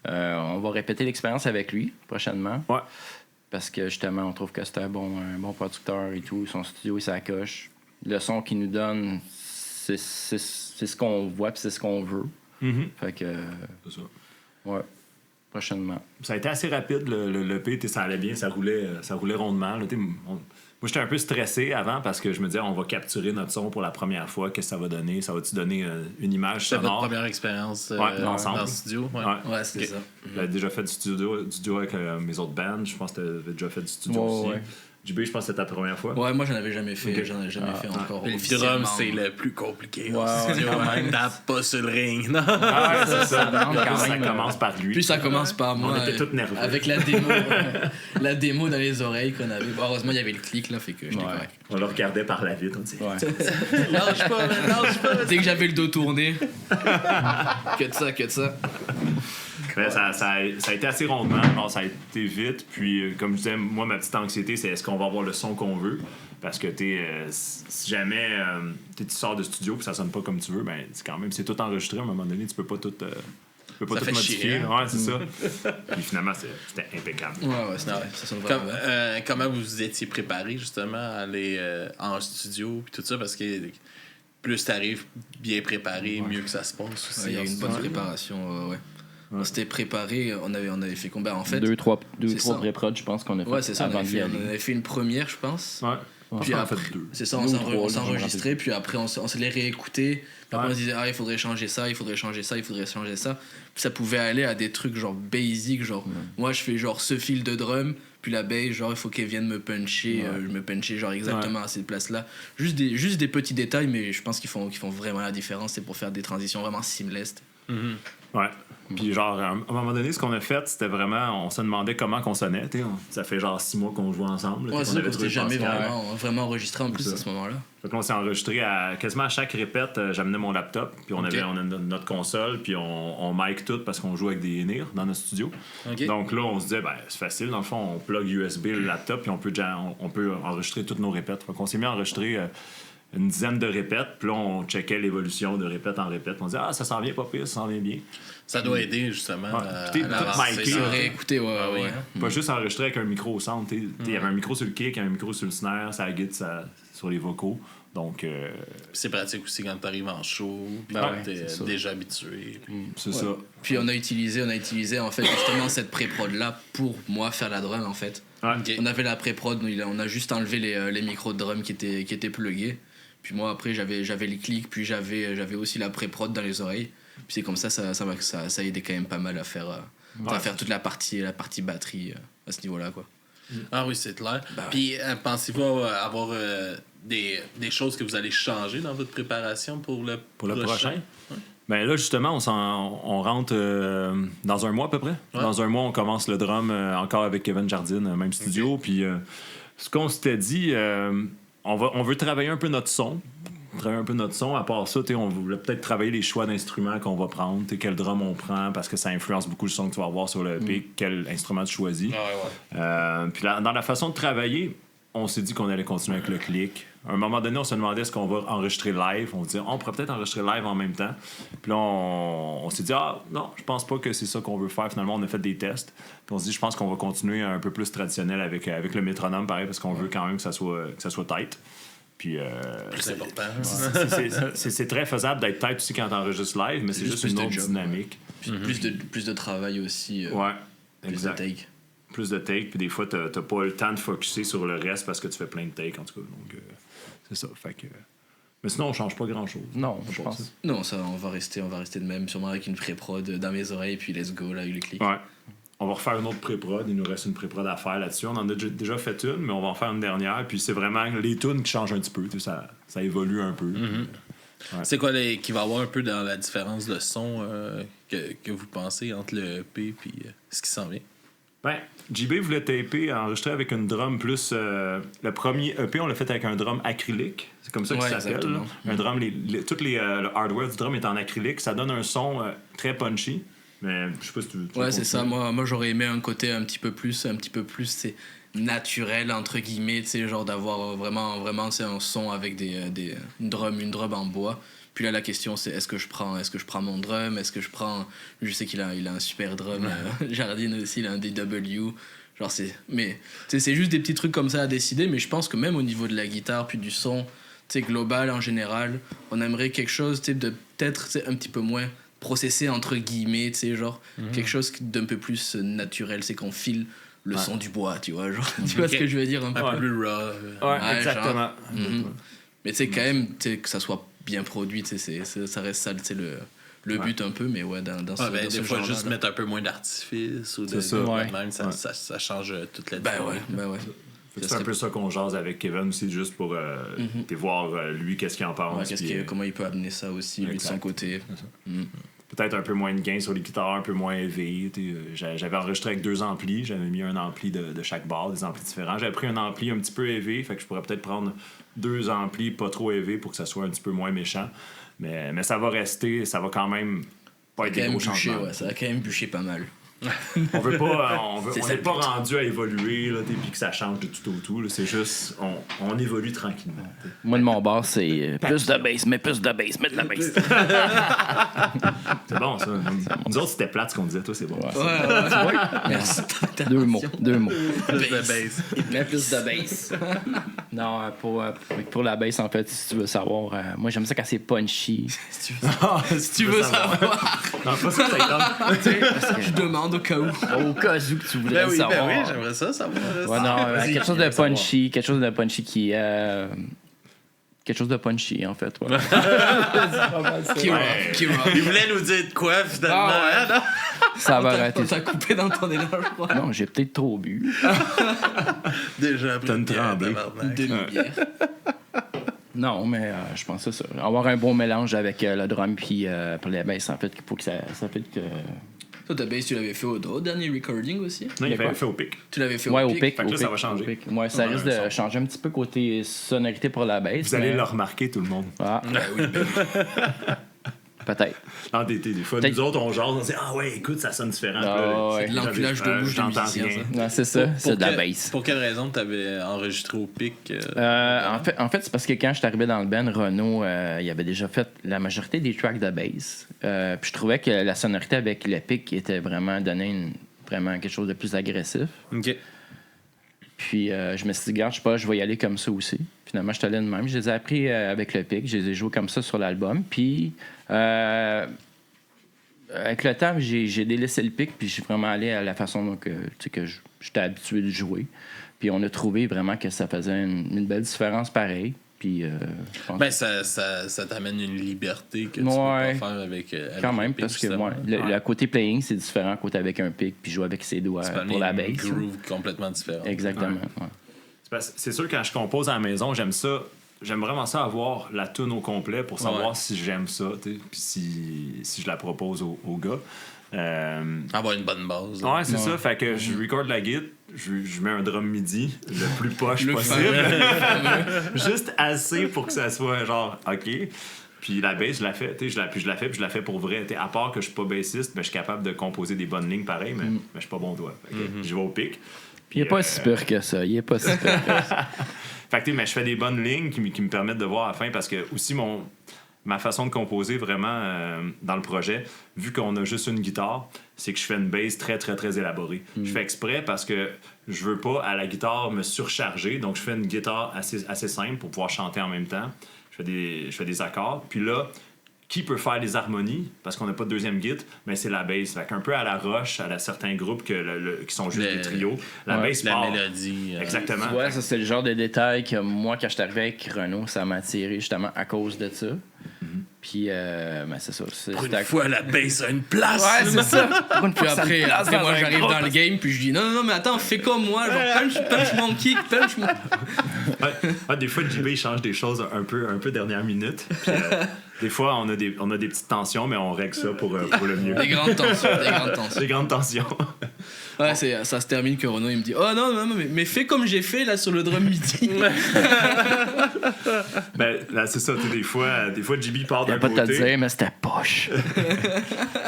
on va répéter l'expérience avec lui prochainement. Ouais. Parce que justement, on trouve que c'est un bon producteur et tout. Son studio, il s'accroche. Le son qu'il nous donne, c'est ce qu'on voit puis c'est ce qu'on veut. Mhm. Fait que, C'est ça. ouais, prochainement. Ça a été assez rapide, le P, ça allait bien, ça roulait rondement. Là, moi, j'étais un peu stressé avant parce que je me disais, on va capturer notre son pour la première fois, qu'est-ce que ça va donner? Ça va-tu donner une image C'était votre sonore? première expérience Ouais, dans ensemble. le studio? Ouais. Ouais. Ouais, c'était ça. J'avais déjà fait du duo avec mes autres bands. Je pense que tu avais déjà fait du studio Ouais, aussi. ouais. JB, je pense que c'était ta première fois. Ouais, moi j'en avais jamais fait, Ok. j'en ai jamais fait encore. Le officiellement. drum, c'est le plus compliqué. Ouais, au studio, ouais, quand hein. même. Tape pas sur le ring. Non. Ah ouais, c'est ça. demande quand Ça même, commence par lui. Plus ça commence par moi. On était tous nerveux. Avec la démo dans les oreilles qu'on avait. Bon, heureusement, il y avait le clic là, fait que j'étais Ouais. correct. On le regardait par la vitre. On disait, Ouais. Lâche pas, man, lâche pas. Dès que j'avais le dos tourné, que de ça. mais ça a été assez rondement. Alors, ça a été vite. Puis, comme je disais, moi, ma petite anxiété, c'est est-ce qu'on va avoir le son qu'on veut? Parce que si jamais tu sors de studio et ça sonne pas comme tu veux, ben c'est tout enregistré. À un moment donné, tu peux pas tout peux pas Ça tout fait modifier. chier, hein? Ouais, c'est ça. Puis finalement, c'était impeccable. Ouais, ça sonne vraiment bien. Comment vous étiez préparé justement à aller en studio puis tout ça, parce que plus t'arrives bien préparé, mieux que ça se passe aussi. Il y a en une bonne studio. préparation, ouais. On s'était préparé, on avait fait combien en fait? Deux, trois c'est ça. pré-prods, je pense qu'on a fait Ouais, c'est ça, avant d'y aller. on avait fait une première, je pense. Ouais. Puis on en a après, fait 2. c'est ça, Deux ou trois, on je me s'enregistrait, puis après on se les réécoutait. Puis après Ouais. on se disait, il faudrait changer ça, il faudrait changer ça, il faudrait changer ça. Puis ça pouvait aller à des trucs genre basic, genre moi je fais genre ce fil de drum, puis la bass, genre il faut qu'elle vienne me puncher, je me puncher genre exactement à cette place-là. Juste des petits détails, mais je pense qu'ils font vraiment la différence, c'est pour faire des transitions vraiment seamless. Ouais. Puis genre, à un moment donné, ce qu'on a fait, c'était vraiment, on se demandait comment qu'on sonnait. Ça fait genre 6 mois qu'on joue ensemble. Ouais, c'est qu'on ça, avait on s'était trouvé jamais Pascal. vraiment enregistré en plus C'est ça. à ce moment-là. Fait que là, on s'est enregistré quasiment à chaque répète. J'amenais mon laptop, puis on Ok. a notre console, puis on mic tout parce qu'on joue avec des NIR dans notre studio. Ok. Donc là, on se disait, c'est facile. Dans le fond, on plug USB le laptop, puis on peut enregistrer toutes nos répètes. Fait qu'on s'est mis à enregistrer une dizaine de répètes, puis là, on checkait l'évolution de répète en répète. On disait, ça s'en vient pas pire, ça s'en vient bien. Ça doit aider justement Ouais. à Puis t'es l'avancer, tout miké, ça. là. Réécouter, ouais, Ah oui, ouais. hein. Pas juste enregistrer avec un micro au centre. Il y avait un micro sur le kick, il y avait un micro sur le snare, ça guitare, sur les vocaux. Donc, Puis c'est pratique aussi quand t'arrives en show, puis Ouais, quand t'es c'est ça. déjà habitué. puis- c'est Ouais. ça. Puis on a utilisé en fait justement cette pré-prod là pour moi faire la drum en fait. Ouais. Ok. On avait la pré-prod, on a juste enlevé les micros de drum qui étaient plugués. Puis moi après j'avais les clics, puis j'avais aussi la pré-prod dans les oreilles. Puis c'est comme ça aidait quand même pas mal à faire à faire toute la partie batterie à ce niveau-là quoi. Ah oui, c'est clair. Ben ouais. Puis pensez-vous avoir des choses que vous allez changer dans votre préparation pour le prochain? Ben là, justement, on rentre dans un mois à peu près. Ouais. Dans un mois, on commence le drum encore avec Kevin Jardine, même studio. Puis ce qu'on s'était dit, on veut travailler un peu notre son. À part ça, on voulait peut-être travailler les choix d'instruments qu'on va prendre, quel drum on prend, parce que ça influence beaucoup le son que tu vas avoir sur le EP, quel instrument tu choisis. Puis dans la façon de travailler, on s'est dit qu'on allait continuer avec le click. À un moment donné, on se demandait est-ce qu'on va enregistrer live. On se dit, on pourrait peut-être enregistrer live en même temps. Puis là, on s'est dit, non, je pense pas que c'est ça qu'on veut faire. Finalement, on a fait des tests. Puis on s'est dit, je pense qu'on va continuer un peu plus traditionnel avec le métronome, pareil, parce qu'on veut quand même que ça soit tight. Puis, Plus important. c'est très faisable d'être tight aussi quand t'enregistres live, mais c'est juste plus une de autre job, dynamique. Puis plus de travail aussi, Ouais, plus exact. de take. Plus de takes, puis des fois, t'as pas le temps de focusser sur le reste parce que tu fais plein de takes, en tout cas. Donc, c'est ça. Fait que... Mais sinon, on change pas grand-chose. Non, À je part pense. ça. Non, ça on va rester de même, sûrement avec une pré-prod dans mes oreilles, puis let's go là avec le clic. Ouais. On va refaire une autre pré-prod. Il nous reste une pré-prod à faire là-dessus. On en a déjà fait une, mais on va en faire une dernière. Puis c'est vraiment les tunes qui changent un petit peu. Tu sais, ça évolue un peu. C'est quoi qui va avoir un peu dans la différence de son que vous pensez entre le EP et ce qui s'en vient? Ben, JB voulait taper, enregistrer avec une drum plus... le premier EP, on l'a fait avec un drum acrylique. C'est comme ça qu'il Ouais, s'appelle. exactement. Là. Un drum, le hardware du drum est en acrylique. Ça donne un son très punchy. Mais je sais pas si tu veux Ouais, c'est ça. continuer. Moi j'aurais aimé un côté un petit peu plus c'est naturel entre guillemets, tu sais, genre d'avoir vraiment c'est un son avec une drum en bois. Puis là la question c'est est-ce que je prends mon drum, je sais qu'il a un super drum, Jardine aussi, il a un DW. Genre mais tu sais c'est juste des petits trucs comme ça à décider, mais je pense que même au niveau de la guitare puis du son, tu sais global en général, on aimerait quelque chose, tu sais, de peut-être un petit peu moins processé entre guillemets, tu sais, genre quelque chose d'un peu plus naturel, c'est qu'on file le son du bois, tu vois, genre tu vois ce que je veux dire un peu. Un peu plus raw. Ouais, exactement. Mais tu sais quand même, tu sais, que ça soit bien produit, tu sais, ça reste ça, tu sais, le but un peu, mais ouais dans ce, dans Des ce fois, genre-là, juste là. mettre un peu moins d'artifice ou de C'est ça. de même, Ouais. ça change toute la Ben ouais, Fait que c'est un peu ça qu'on jase avec Kevin aussi, juste pour voir lui qu'est-ce qu'il en pense. Ouais, puis, comment il peut amener ça aussi, lui de exact. son côté. peut-être un peu moins de gain sur les guitares, un peu moins élevé. J'avais enregistré avec 2 amplis, j'avais mis un ampli de chaque barre, des amplis différents. J'avais pris un ampli un petit peu élevé, fait que je pourrais peut-être prendre 2 amplis pas trop élevés pour que ça soit un petit peu moins méchant. Mais ça va rester, ça va quand même pas être des gros changements. Ouais, ça va quand même bûcher pas mal. On veut pas, on C'est ça n'est le pas but. rendu à évoluer, là, puis que ça change de tout au tout. Là. C'est juste, on évolue tranquillement. T'sais. Moi, de mon bord, c'est plus de bass, mais plus de bass, mais de la bass. C'est bon, ça. Nous autres, c'était plate ce qu'on disait. Toi, c'est bon. Merci. Deux mots. Plus de bass. Mais plus de bass. Non, pour la bass, en fait, si tu veux savoir, moi, j'aime ça quand c'est punchy. Si tu veux savoir, Non, pas ça, ça étonne. je demande au cas où. Au cas où que tu voudrais Ben oui, savoir. j'aimerais ça savoir. Ouais, non, Vas-y, quelque chose de j'aimerais savoir. punchy, qui quelque chose de punchy, en fait. Ouais. Qui rock, qui rock. Il voulait nous dire de quoi, finalement. Ah ouais. hein, Ça va arrêter. On t'a coupé dans ton élan, je crois. Non, j'ai peut-être trop bu. non? Déjà après T'as une une bière, tremblée. tabarnak. Une demi-bière. Non, mais je pense que c'est ça. Avoir un bon mélange avec le drum puis pour les basses, en fait, pour que ça fait que... Toi, ta bass, tu l'avais fait au dernier recording aussi? Non, il De quoi? avait fait au pic. Tu l'avais fait Ouais, au au pic? pic. Fait que au là, ça pic, va changer. au pic. Ouais, ça Ouais, risque ça. de changer un petit peu côté sonorité pour la bass. Vous allez mais- le remarquer, tout le monde. Ah, peut-être. Non, des fois, Peut-être- nous autres, on jase, on dit ah ouais, écoute, ça sonne différent. Ah, Puis là, ouais. C'est de l'enculage de bouche de j'entends musicien, rien. ça. Ouais, c'est ça, c'est de la bass. Pour quelle raison tu avais enregistré au pic? En fait, c'est parce que quand je suis arrivé dans le band, Renaud, il avait déjà fait la majorité des tracks de bass. Puis je trouvais que la sonorité avec le pic était vraiment donné vraiment quelque chose de plus agressif. OK. Puis je me suis dit, regarde, je sais pas, je vais y aller comme ça aussi. Finalement, je suis allé de même. Je les ai appris avec le pic, je les ai joués comme ça sur l'album. Puis avec le temps, j'ai délaissé le pic, puis je suis vraiment allé à la façon donc, que j'étais habitué de jouer. Puis on a trouvé vraiment que ça faisait une belle différence pareil. Puis je pense Ben, ça t'amène une liberté que tu Ouais. peux pas faire avec quand le même, pic, parce que justement. le côté playing, c'est différent côté avec un pic, puis jouer avec ses doigts Tu peux pour la amener bass. une groove complètement différent. Exactement. ouais. C'est sûr, quand je compose à la maison, j'aime ça. J'aime vraiment ça avoir la tune au complet pour savoir Ouais. si j'aime ça, puis si je la propose au gars. Avoir une bonne base. Ouais, c'est Ouais. ça. Fait que je record la guitare, je mets un drum MIDI le plus poche Le possible. Juste assez pour que ça soit genre OK. Puis la bass, je la fais, tu sais, je la fais pour vrai. T'sais, à part que je suis pas bassiste, mais je suis capable de composer des bonnes lignes pareil, mais je suis pas bon doigt. Fait que je vais au pic. Il est pas si pur que ça. Il est pas si pur que ça. Fait que, mais je fais des bonnes lignes qui me permettent de voir à la fin parce que aussi ma façon de composer vraiment dans le projet, vu qu'on a juste une guitare, c'est que je fais une bass très très très élaborée. Je fais exprès parce que je veux pas à la guitare me surcharger, donc je fais une guitare assez simple pour pouvoir chanter en même temps. Je fais des accords, puis là, qui peut faire les harmonies, parce qu'on n'a pas de deuxième git, mais c'est la bass. Fait qu'un peu à la Roche, à certains groupes qui sont juste des trios, la bass La part. mélodie. Exactement. Tu vois, ça, c'est le genre de détail que moi, quand je suis arrivé avec Renaud, ça m'a attiré justement à cause de ça. Puis, ben, c'est ça. Pour une fois, la bass a une place. Ouais, c'est ça. Pour une Puis fois, ça après, me place après dans moi, un j'arrive groupe. dans le game, puis je dis non, mais attends, fais comme moi, genre punch mon kick, punch mon. Ouais, des fois, JB il change des choses un peu dernière minute. Puis, des fois, on a des petites tensions, mais on règle ça pour le mieux. Des grandes tensions, des grandes tensions. Des grandes tensions. Ouais, ça se termine que Renaud, il me dit oh non, mais fais comme j'ai fait là sur le drum midi. Ben, là, c'est ça. Tu sais, des fois, JB part Il d'un a pas de te le côté. dire, mais c'était poche.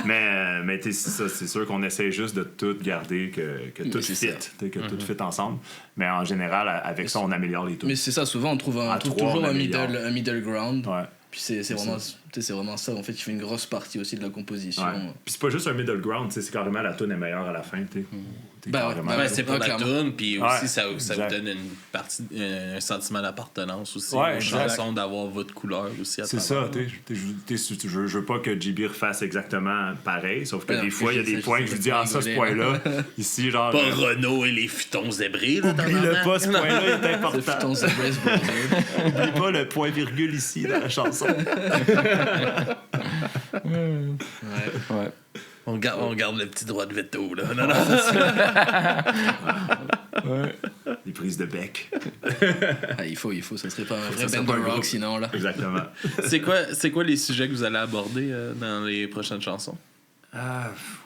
Mais tu sais, c'est ça. C'est sûr qu'on essaie juste de tout garder, que tout c'est fit. ça. Tu sais, que tout fit ensemble. Mais en général, avec ça, on améliore les trucs. Mais c'est ça, souvent on trouve, À trois, toujours on un améliore. middle ground. Ouais. Puis c'est vraiment ça en fait qui fait une grosse partie aussi de la composition. Ouais. Puis c'est pas juste un middle ground, tu sais, c'est carrément la tune est meilleure à la fin, tu sais. T'es Ben ouais, carrément- ben Ouais, c'est pour Ouais, la clairement. tune, puis Ouais, aussi ça vous exact. donne une partie, un sentiment d'appartenance aussi Ouais, aux exact. chansons, d'avoir votre couleur aussi à C'est travers. ça, je veux pas que JB refasse exactement pareil, sauf que Ouais, des fois, il y a je des sais, points je que je sais, dis, ça ah, ça, ce fait point-là, ici, genre. Pas Renault et les futons zébrés, là, Oublie-le tabarnak. pas, ce point-là est C'est important. ton Brace Brother. Oublie pas le point-virgule ici dans la chanson. Ouais. On garde le petit droit de veto, là. Non, non. Les prises de bec. Ah, il faut, ça serait pas un que vrai ça soit band pas de un rock groupe. sinon là. Exactement. C'est quoi les sujets que vous allez aborder dans les prochaines chansons? Que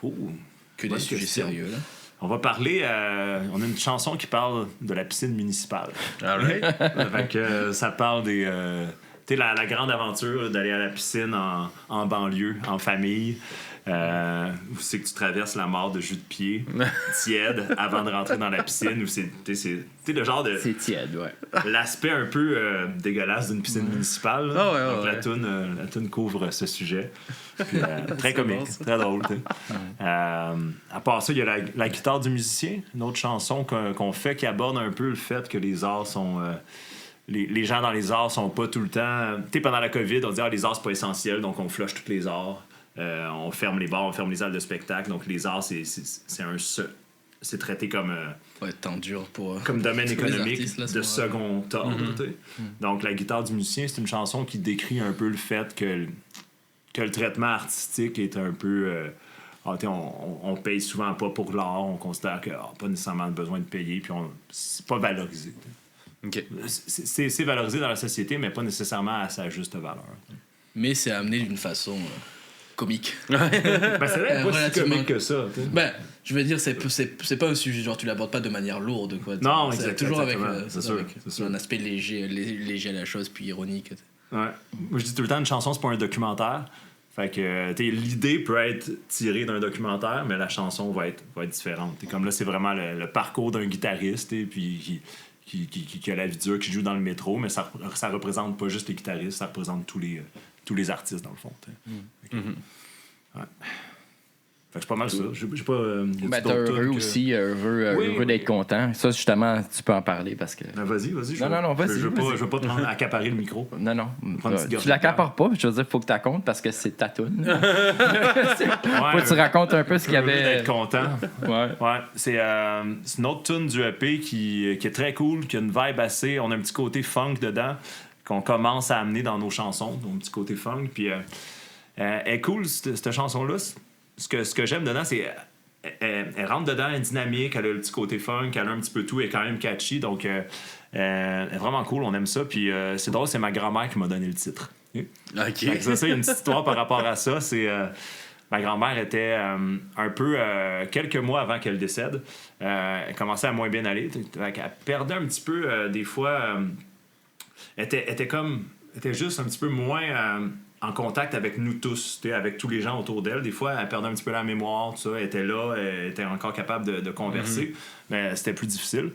Bonne des sujets question. sérieux là. On va parler. On a une chanson qui parle de la piscine municipale. All right. Fait que ça parle des. Tu sais, la grande aventure d'aller à la piscine en banlieue, en famille. c'est que tu traverses la mare de jus de pied tiède avant de rentrer dans la piscine, ou c'est le genre de... C'est tiède, ouais. L'aspect un peu dégueulasse d'une piscine municipale. Là. Ah ouais, Donc ouais. la toune couvre ce sujet. Puis, très comique, bon, ça. très drôle. À part ça, il y a la guitare du musicien, une autre chanson qu'on fait qui aborde un peu le fait que les arts sont... les gens dans les arts sont pas tout le temps... Tu sais, pendant la COVID, on dit les arts, c'est pas essentiel, donc on flush tous les arts. On ferme les bars, on ferme les salles de spectacle. Donc les arts, c'est traité comme... Ouais, tant dur pour... comme domaine pour les économique artistes, là, de second ordre. Tu sais. Donc, la guitare du musicien, c'est une chanson qui décrit un peu le fait que le traitement artistique est un peu... on paye souvent pas pour l'art, on considère qu'il n'y a pas nécessairement besoin de payer, puis c'est pas valorisé. OK. C'est valorisé dans la société, mais pas nécessairement à sa juste valeur. Mais c'est amené d'une façon comique. Ben, c'est vrai, pas si Relativement. comique que ça. Tu sais. Ben, je veux dire, c'est pas un sujet, genre tu l'abordes pas de manière lourde, quoi. Non, c'est exact, toujours avec, exactement. C'est sûr, avec c'est sûr. un aspect léger à la chose, puis ironique. Ouais. Moi, je dis tout le temps, une chanson, c'est pas un documentaire. Fait que l'idée peut être tirée d'un documentaire, mais la chanson va être différente. T'sais, comme là, c'est vraiment le parcours d'un guitariste, et puis qui a la vie dure, qui joue dans le métro, mais ça représente pas juste les guitaristes, ça représente tous les artistes, dans le fond. Ouais. Fait que c'est pas mal ça. J'ai pas. Ben, t'es heureux aussi, heureux d'être content. Ça, justement, tu peux en parler parce que. Ben, vas-y. Non, vas-y. Je veux pas accaparer le micro. Non. Prendre une petite Tu l'accapares pas, je veux dire, il faut que tu racontes parce que c'est ta toune. Faut que tu racontes un peu ce qu'il y Heureux avait. d'être content. Ouais. C'est une autre tune du EP qui est très cool, qui a une vibe assez. On a un petit côté funk dedans qu'on commence à amener dans nos chansons, un petit côté funk. Puis elle est cool, cette chanson-là. Ce que j'aime dedans, c'est elle rentre dedans, elle est dynamique, elle a le petit côté funk, elle a un petit peu tout, elle est quand même catchy, donc elle est vraiment cool, on aime ça. Puis c'est drôle, c'est ma grand-mère qui m'a donné le titre. OK. Fait que ça, il y a une petite histoire par rapport à ça. C'est ma grand-mère était un peu quelques mois avant qu'elle décède. Elle commençait à moins bien aller. Fait qu'elle perdait un petit peu des fois. Elle était juste un petit peu moins en contact avec nous tous, avec tous les gens autour d'elle. Des fois, elle perdait un petit peu la mémoire, tout ça. Elle était là, elle était encore capable de converser, mais c'était plus difficile.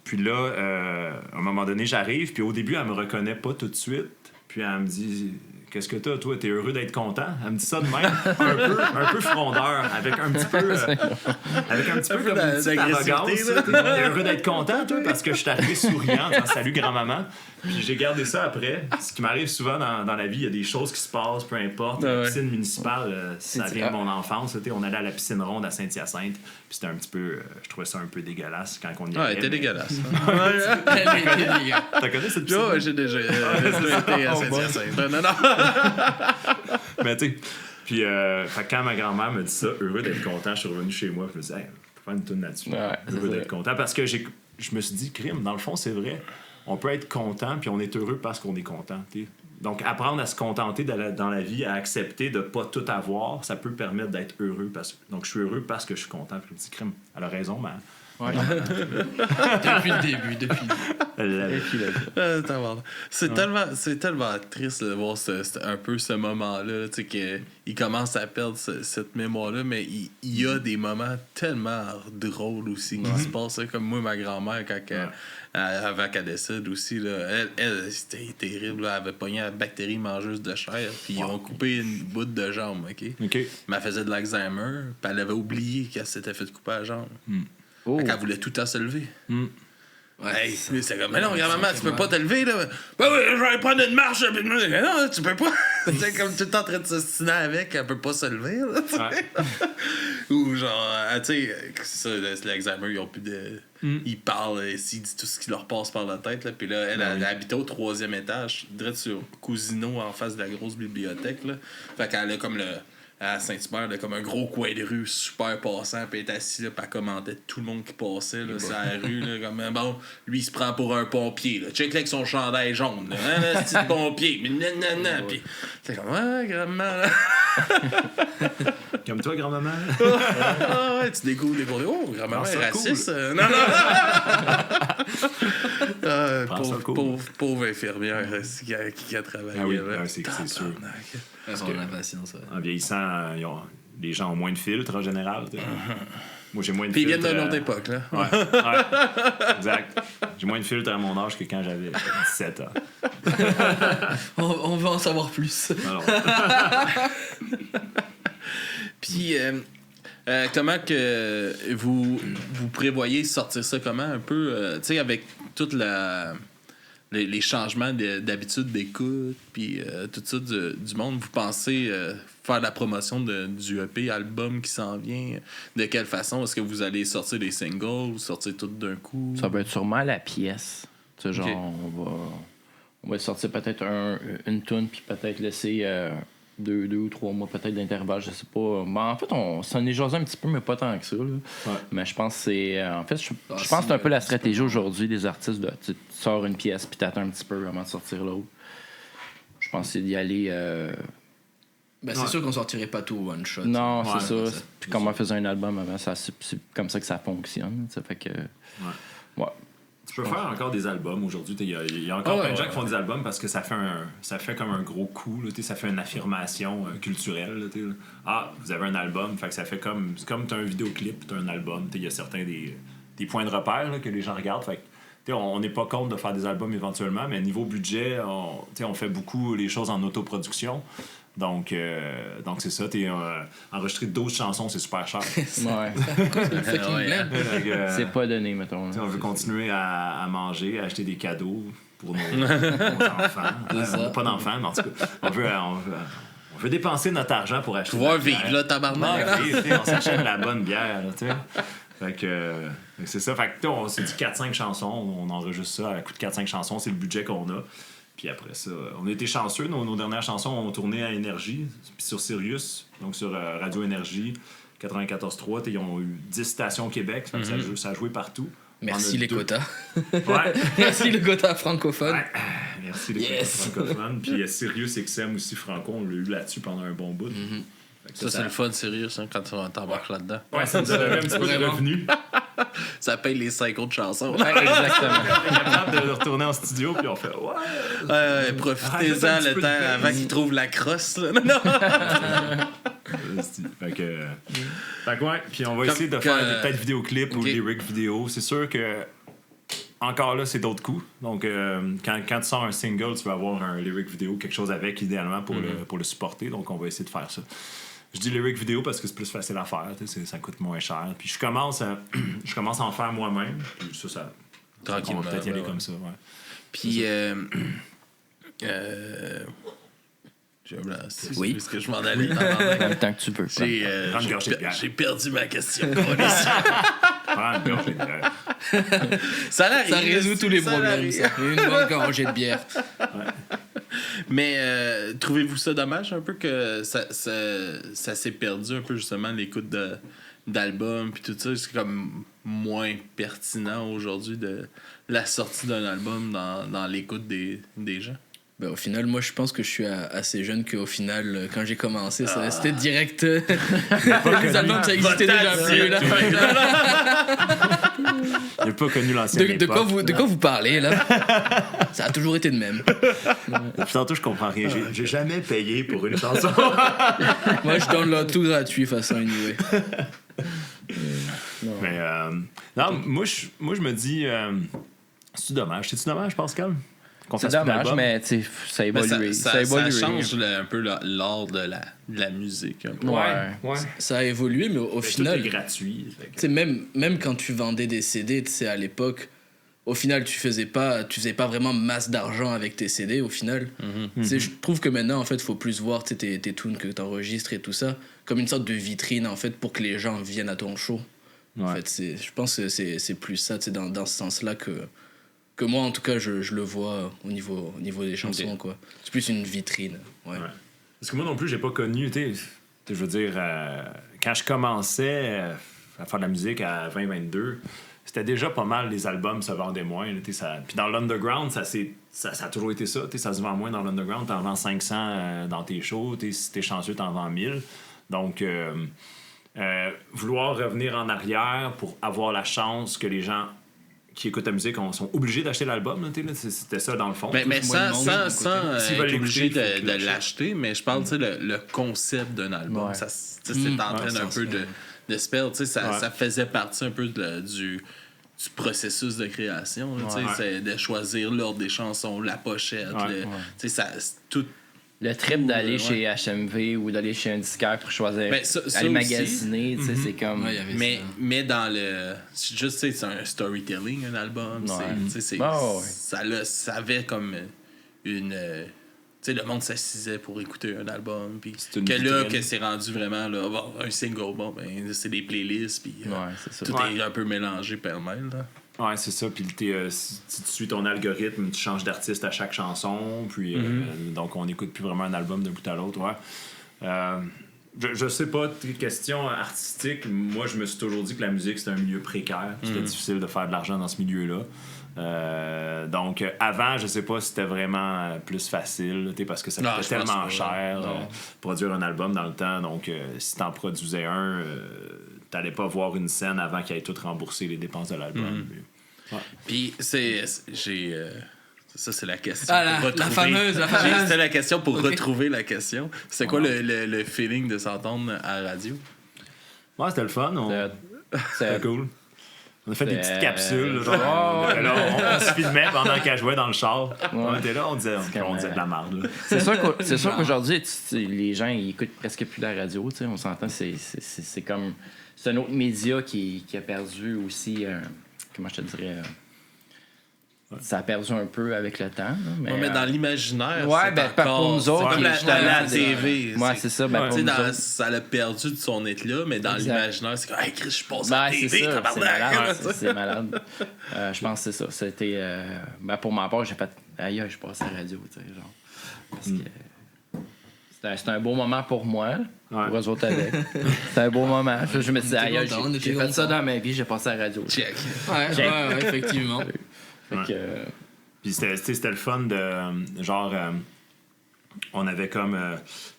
Puis là, à un moment donné, j'arrive, puis au début, elle me reconnaît pas tout de suite. Puis elle me dit... Qu'est-ce que t'as, toi? T'es heureux d'être content? Elle me dit ça de même, un peu frondeur, avec un petit peu comme une petite arrogance. T'es heureux d'être content, toi? Parce que je suis arrivé souriant, en disant salut grand-maman. Puis j'ai gardé ça après. Ce qui m'arrive souvent dans la vie, il y a des choses qui se passent, peu importe. La piscine municipale, ça vient de mon enfance. On allait à la piscine ronde à Saint-Hyacinthe. Puis c'était un petit peu... je trouvais ça un peu dégueulasse quand on y allait. Ah, elle était dégueulasse. T'as connu cette piscine? Ouais, j'ai déjà été à Saint-Hyacinthe. Non. Mais tu sais, puis fait que quand ma grand-mère me dit ça, heureux d'être content, je suis revenu chez moi, je me dis, hey, on peut faire une toune là-dessus. Ouais, heureux d'être content. Parce que je me suis dit, crime, dans le fond, c'est vrai. On peut être content, puis on est heureux parce qu'on est content. T'sais. Donc, apprendre à se contenter dans la vie, à accepter de ne pas tout avoir, ça peut permettre d'être heureux. Donc, je suis heureux parce que je suis content. Puis je me dis, crime, elle a raison, mais. Ouais. Depuis le début. C'est tellement triste de voir un peu ce moment-là, tu sais, qu'il commence à perdre cette mémoire-là, mais il y a des moments tellement drôles aussi qui se passent, hein, comme moi, ma grand-mère, avant qu'elle décède aussi, là, elle c'était terrible, là, elle avait pogné la bactérie mangeuse de chair, puis ils ont coupé une bout de jambe, OK? Mais elle faisait de l'Alzheimer, puis elle avait oublié qu'elle s'était fait couper la jambe. Oh. Elle voulait tout le temps se lever. Ouais, Hey, c'est comme, mais non, regarde, maman, tu peux pas te lever, là. Ben oui, je vais aller prendre une marche. Puis, non, tu peux pas. C'est comme tout le temps en train de s'ostiner avec, elle peut pas se lever, là. Ou genre, tu sais, c'est l'Alzheimer, ils ont plus de. Ils parlent, ils disent tout ce qui leur passe par la tête, là. Puis là, elle habitait au 3e étage, direct sur Cousineau, en face de la grosse bibliothèque, là. Fait qu'elle a comme à Saint-Hubert, là, comme un gros coin de rue super passant, puis elle est assise là, puis elle commandait tout le monde qui passait là, sur la rue, là, comme bon, lui il se prend pour un pompier, là, check là avec son chandail jaune, là, hein, c'est pompier, mais nanana, puis c'est comme ouais, grand-maman, là. Comme toi, grand-maman. Ah ouais, tu découvres, oh, grand-maman est raciste. Non. Prends ça cool. Pauvre infirmière qui a travaillé. Ah oui, avec. c'est sûr. Ils ont la patience. En vieillissant, les gens ont moins de filtres en général. Moi, j'ai moins de Puis ils filtres. viennent d'une autre époque, là. Ouais, exact. J'ai moins de filtres à mon âge que quand j'avais 17 ans. On veut en savoir plus. Alors, Puis, comment que vous prévoyez sortir ça comment un peu, tu sais, avec toute les changements d'habitude d'écoute, puis tout ça du monde, vous pensez faire la promotion du EP album qui s'en vient? De quelle façon? Est-ce que vous allez sortir des singles ou sortir tout d'un coup? Ça va être sûrement la pièce. Tu sais, genre, Ok. on va sortir peut-être une tune, puis peut-être laisser 2 ou 3 mois peut-être d'intervalle, je sais pas. Mais en fait, on s'en est jasé un petit peu, mais pas tant que ça. Là. Ouais. Mais je pense que c'est... En fait, je pense que c'est un peu la stratégie aujourd'hui des artistes. Tu sors une pièce, puis t'attends un petit peu avant de sortir l'autre. Je pense que c'est d'y aller... Ben, c'est sûr qu'on sortirait pas tout one shot. Non, Ouais, c'est ça. ça. Puis comme on faisait un album avant, c'est comme ça que ça fonctionne. Ça fait que... Ouais. tu peux faire encore des albums aujourd'hui. Il y a encore plein de gens qui font des albums parce que ça fait comme un gros coup. Là, ça fait une affirmation culturelle. Là, ah, vous avez un album. Fait que ça fait comme... C'est comme tu as un vidéoclip, tu as un album. Il y a certains des points de repère là, que les gens regardent. Fait que, on n'est pas contre de faire des albums éventuellement, mais niveau budget, on fait beaucoup les choses en autoproduction. Donc c'est ça. Enregistrer 12 chansons, c'est super cher. Ouais. C'est pas donné, mettons. Là. On veut continuer à manger, à acheter des cadeaux pour nos enfants. On n'a pas d'enfants, mais en tout cas, on veut dépenser notre argent pour acheter. Pouvoir vivre, là, tabarnak. On s'achète de la bonne bière, tu sais. Fait que c'est ça. Fait que on s'est dit 4-5 chansons. On enregistre ça à coup de 4-5 chansons. C'est le budget qu'on a. Puis après ça, on a été chanceux. Nos dernières chansons ont tourné à Énergie, puis sur Sirius, donc sur Radio Énergie 94.3. Ils ont eu 10 stations au Québec. Fait que ça a joué partout. Merci les quotas. Ouais. Merci le quota francophone. Ouais. Merci les quotas francophones. Puis Sirius XM aussi franco, on l'a eu là-dessus pendant un bon bout. Ça, c'est le fun, sérieux, ça, quand tu t'embarques là-dedans. Ouais, ça nous a donné un petit peu de revenus. Ça paye les 5 autres chansons. Ouais, exactement. On est capable de retourner en studio, puis on fait ouais. Profitez-en le temps avant qu'ils trouvent la crosse. Là. Fait que ouais, puis on va essayer de faire peut-être vidéoclips ou lyric vidéo. C'est sûr que encore là, c'est d'autres coups. Donc, quand tu sors un single, tu vas avoir un lyric vidéo, quelque chose avec, idéalement, pour le supporter. Donc, on va essayer de faire ça. Je dis lyric vidéo parce que c'est plus facile à faire. Ça coûte moins cher. Puis, je commence à en faire moi-même. Puis, ça tranquillement. On va peut-être y aller comme ça. Ouais. Puis, oui, ce que je m'en allais. En même temps que tu peux. J'ai perdu ma question. Ça résout tous les problèmes. Ça. Une bonne gorgée de bière. Ouais. Mais trouvez-vous ça dommage un peu que ça s'est perdu un peu justement l'écoute d'albums puis tout ça? C'est comme moins pertinent aujourd'hui de la sortie d'un album dans l'écoute des gens? Ben, au final, moi, je pense que je suis assez jeune qu'au final, quand j'ai commencé, c'était direct. Les albums, ça existait déjà plus. Là. Il n'a pas connu l'ancienne époque. De quoi vous parlez, là? Ça a toujours été de même. Puis tantôt, je comprends rien. J'ai jamais payé pour une chanson. Moi, je download tout gratuit, façon anyway. Mais, non, moi, je me dis... c'est-tu dommage? C'est-tu dommage, Pascal? C'est dommage, mais ça évolue. Ça change un peu l'art de la musique. Ouais. Ça a évolué, mais au final... Tout est gratuit. Même quand tu vendais des CD, à l'époque, au final, tu faisais pas vraiment masse d'argent avec tes CD, au final. Je trouve que maintenant, en fait, il faut plus voir tes tunes que tu enregistres et tout ça, comme une sorte de vitrine, en fait, pour que les gens viennent à ton show. Ouais. En fait, je pense que c'est plus ça, dans ce sens-là que moi, en tout cas, je le vois au niveau des chansons, quoi. C'est plus une vitrine, ouais. Parce que moi non plus, j'ai pas connu, je veux dire, quand je commençais à faire de la musique à 20-22, c'était déjà pas mal, les albums se vendaient moins. Puis dans l'underground, ça a toujours été ça. Ça se vend moins dans l'underground. T'en vends 500 dans tes shows. Si t'es chanceux, t'en vends 1000. Donc, vouloir revenir en arrière pour avoir la chance que les gens qui écoutent ta musique sont obligés d'acheter l'album. Là, c'était ça dans le fond. Mais sans S'ils veulent être obligé l'écouter, il faut de qu'ils l'acheter, mais je parle, tu sais, le concept d'un album. Ouais. Ça, c'est en train un peu de spell, tu sais, ça faisait partie un peu du processus de création. Là, tu sais, c'est de choisir l'ordre des chansons, la pochette. Tu sais, ça, tout. Le trip d'aller chez HMV ou d'aller chez un disquaire pour choisir, Ben, ça aller aussi. magasiner, tu sais, c'est comme... Ouais, il y avait ça. Mais dans le. C'est juste, tu sais, c'est un storytelling, un album. Ça avait comme une. Tu sais, le monde s'assisait pour écouter un album. Puis une que là, vitrine. que c'est rendu vraiment là, bon, un single, bon, ben, c'est des playlists. Puis c'est ça. tout est un peu mélangé pêle-mêle. Là. Ouais, c'est ça. Puis si tu suis ton algorithme, tu changes d'artiste à chaque chanson. Puis donc, on n'écoute plus vraiment un album d'un bout à l'autre. Je sais pas, tes questions artistiques, moi, je me suis toujours dit que la musique, c'était un milieu précaire. C'était difficile de faire de l'argent dans ce milieu-là. Donc, avant, je sais pas si c'était vraiment plus facile, parce que ça coûtait tellement cher produire un album dans le temps. Donc, si t'en produisais un, t'allais pas voir une scène avant qu'il ait tout remboursé les dépenses de l'album. Puis, ça, c'est la question. Ah, la fameuse. C'était la question pour retrouver la question. C'est quoi le feeling de s'entendre à la radio? Ouais, c'était le fun. C'était cool. On a fait des petites capsules. On se filmait pendant qu'elle jouait dans le char. On était là, on disait de la merde. C'est sûr qu'aujourd'hui, les gens ils écoutent presque plus la radio. On s'entend, c'est comme... C'est un autre média qui a perdu aussi... comment je te dirais... Ça a perdu un peu avec le temps. Là, mais dans l'imaginaire, pour nous autres, c'est comme la TV. Ouais, c'est ça. Ben, pour nous autres. Ça l'a perdu de son éclat, mais dans l'imaginaire, c'est comme « Hey, Chris, je passe à la TV, c'est ça, tabarnak! » C'est malade. Je pense que c'est ça. C'était... pour ma part, j'ai fait « Aïe, je passe à la radio. » Parce que c'était un beau moment pour moi, pour eux autres avec. C'était un beau moment. Je me suis dit « Aïe, j'ai fait ça dans ma vie, j'ai passé à la radio. » Check. Ouais, effectivement. Puis c'était le fun de genre on avait comme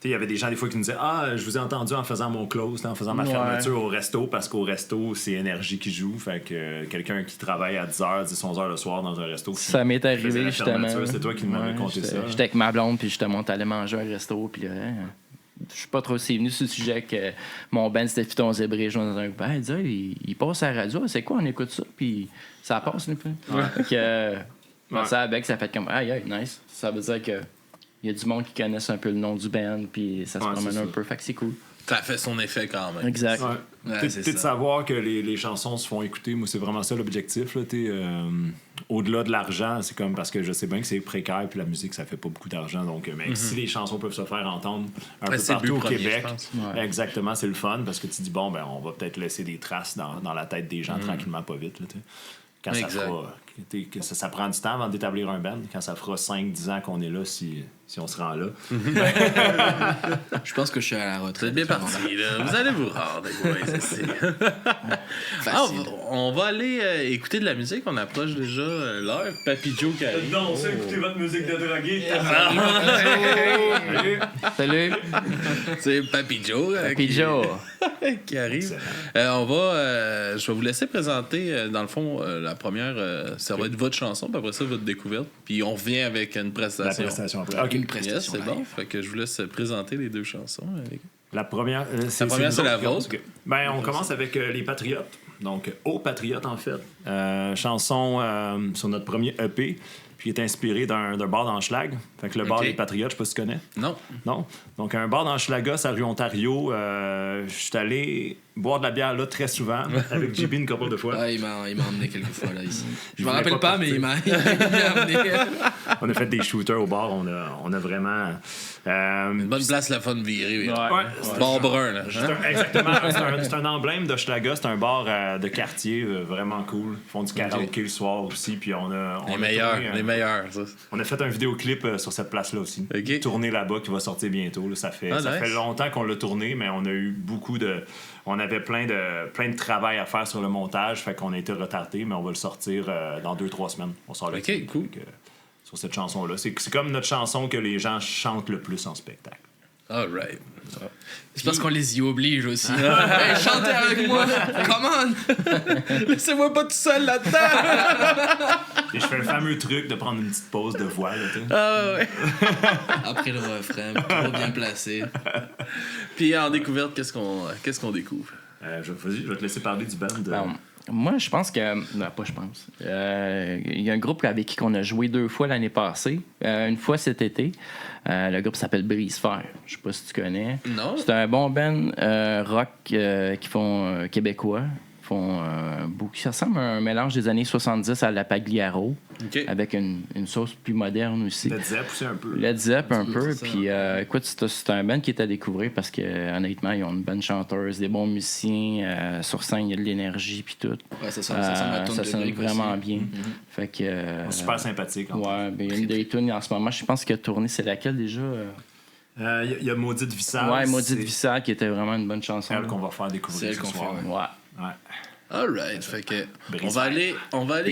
il y avait des gens des fois qui nous disaient je vous ai entendu en faisant mon close, en faisant ma fermeture au resto, parce qu'au resto c'est énergie qui joue, fait que quelqu'un qui travaille à 10h 10-11h le soir dans un resto, ça m'est arrivé justement, c'est toi qui m'avais conté ça. J'étais avec ma blonde puis justement allé manger à un resto puis je sais pas trop si c'est venu sur le sujet que mon band c'était Python Zébré dans un groupe. Il passe à la radio, c'est quoi, on écoute ça puis ça passe un peu. Ça avec, ça fait comme aïe, nice. Ça veut dire que il y a du monde qui connaissent un peu le nom du band, puis ça se promène un peu, fait que c'est cool. Ça fait son effet quand même. Exact. Peut-être savoir que les chansons se font écouter, moi c'est vraiment ça l'objectif. Là, au-delà de l'argent, c'est comme parce que je sais bien que c'est précaire, puis la musique ça fait pas beaucoup d'argent, donc mais si les chansons peuvent se faire entendre un peu partout au Québec, exactement, c'est le fun, parce que tu dis bon, on va peut-être laisser des traces dans la tête des gens tranquillement, pas vite. Là, quand ça fera, ça prend du temps avant d'établir un band. Quand ça fera 5-10 ans qu'on est là, si on se rend là. Je pense que je suis à la retraite. Vous êtes bien parti, là. Vous allez vous rendre, on va aller écouter de la musique. On approche déjà l'heure. Papy Joe qui arrive. Non, c'est écouter votre musique de drogué. Salut. C'est Papy Joe. Papy Joe. Qui arrive. Je vais vous laisser présenter, dans le fond, la première. Ça va être votre chanson, puis après ça, votre découverte. Puis on revient avec une prestation. La prestation après. OK. Une prestation. Yes, c'est bon. Fait que je vous laisse présenter les deux chansons. La première, c'est la vôtre. On commence avec Les Patriotes. Donc, Aux Patriotes, en fait. Chanson sur notre premier EP, puis qui est inspiré d'un bar d'Anschlag. Fait que le bar des Patriotes, je sais pas si tu connais. Non. Donc, un bar d'Anschlaga, à rue Ontario. Je suis allé boire de la bière là très souvent avec JB une couple de fois. Il m'a emmené quelques fois là ici. Je me rappelle pas, mais il m'a emmené. On a fait des shooters au bar. On a vraiment... une bonne place, la fun virée. Bar brun, là. Exactement. C'est un emblème d'Hochelaga. C'est un bar de quartier vraiment cool. Ils font du karaoké le soir aussi. Puis les meilleurs, ça. On a fait un vidéoclip sur cette place-là aussi. Tourné là-bas qui va sortir bientôt. Là. Ça fait longtemps qu'on l'a tourné, mais on a eu beaucoup de... On avait plein de travail à faire sur le montage, fait qu'on a été retardé, mais on va le sortir dans 2-3 semaines. On sort le clip, cool. Sur cette chanson-là. C'est comme notre chanson que les gens chantent le plus en spectacle. All right. C'est parce qu'on les y oblige aussi. Hey, chantez avec moi! Come on! Laissez-moi pas tout seul là-dedans! Et je fais le fameux truc de prendre une petite pause de voix. Là, Ah ouais. Après le refrain, trop bien placé. Puis en découverte, qu'est-ce qu'on découvre? Vas-y, je vais te laisser parler du band. Moi, je pense que... Non, pas je pense. Il y a un groupe avec qui on a joué 2 fois l'année passée. Une fois cet été. Le groupe s'appelle Brise-Fer. Je sais pas si tu connais. Non. C'est un bon band rock qui font québécois. Ça ressemble à un mélange des années 70 à la Pagliaro, avec une sauce plus moderne aussi. Led Zepp aussi un peu. Led Zepp un peu. ça. Puis écoute, c'est un band qui est à découvrir parce que honnêtement, ils ont une bonne chanteuse, des bons musiciens. Sur scène, il y a de l'énergie puis tout. Ouais, ça sonne vraiment bien. Fait que Super sympathique. ouais, ben, il y a une des tunes en ce moment. Je pense qu'il a tourné, c'est laquelle déjà? Il y a Maudite Vissal. Ouais, Maudite Vissal qui était vraiment une bonne chanson. C'est elle qu'on va faire découvrir C'est elle ce qu'on soir. fait, Ouais. Ouais. Alright, fait que on va aller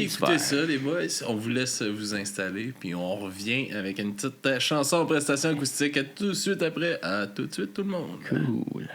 écouter ça, les boys. On vous laisse vous installer, puis on revient avec une petite chanson en prestation acoustique. À tout de suite après. À tout de suite, tout le monde. Cool.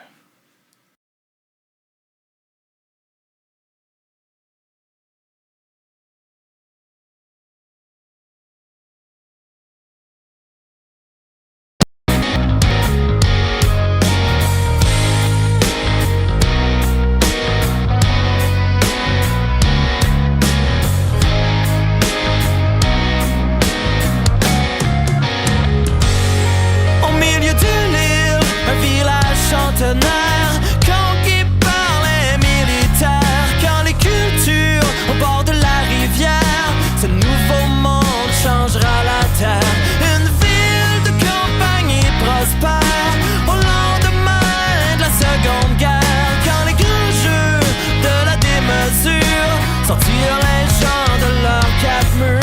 Au milieu d'une île, un village centenaire, conquis par les militaires. Quand les cultures au bord de la rivière, ce nouveau monde changera la terre. Une ville de campagne et prospère, au lendemain de la Seconde Guerre. Quand les grands jeux de la démesure sortirent les gens de leurs 4 murs.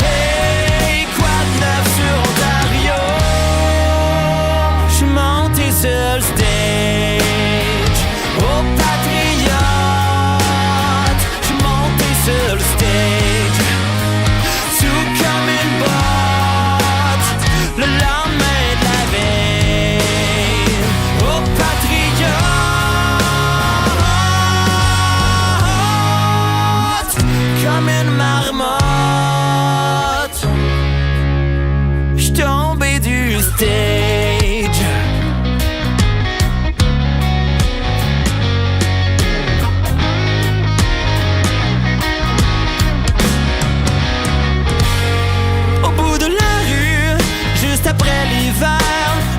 Hey, quoi de neuf sur Ontario? J'suis monté sur le stage, oh patriote. J'suis monté sur le stage, sous comme une botte, le lendemain de la veille, oh patriote. Comme une marmotte, j'suis tombé du stage. Au bout de la rue, juste après l'hiver,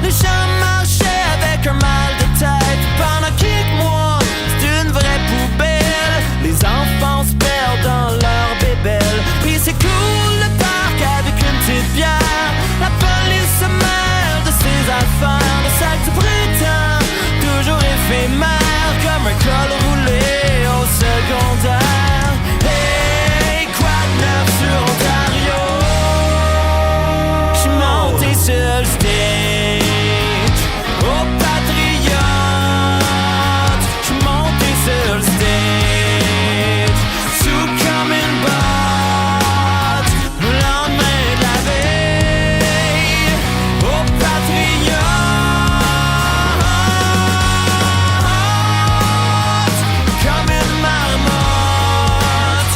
les gens marchaient avec un mal de tête. Pendant quelques mois, c'est une vraie poubelle. Les enfants se perdent dans leur bébelle. Puis c'est cool le parc avec une petite bière. La police se mêle de ses affaires. Le sac du printemps, toujours éphémère, comme un col roulé au secondaire. Hey, quoi de neuf sur Ontario? J'suis monté sur le stage, oh patriote. J'suis monté sur le stage, sous comme une botte, le lendemain de la veille, oh patriote. Comme une marmotte,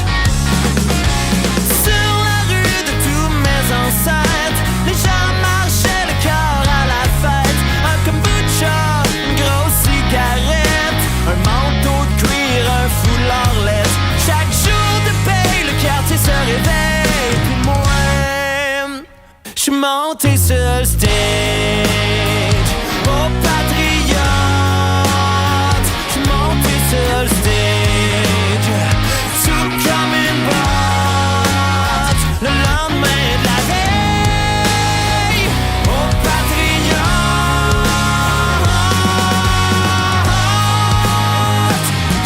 sur la rue de tous mes ancêtres, les gens marchaient le cœur à la fête. Un kombucha, une grosse cigarette, un manteau de cuir, un foulard laisse. Chaque jour de paye, le quartier se réveille. Puis moi, j'suis monté sur le stage, oh patriote. J'suis monté sur le stage, sous comme une botte, le lendemain de la veille, oh patriote.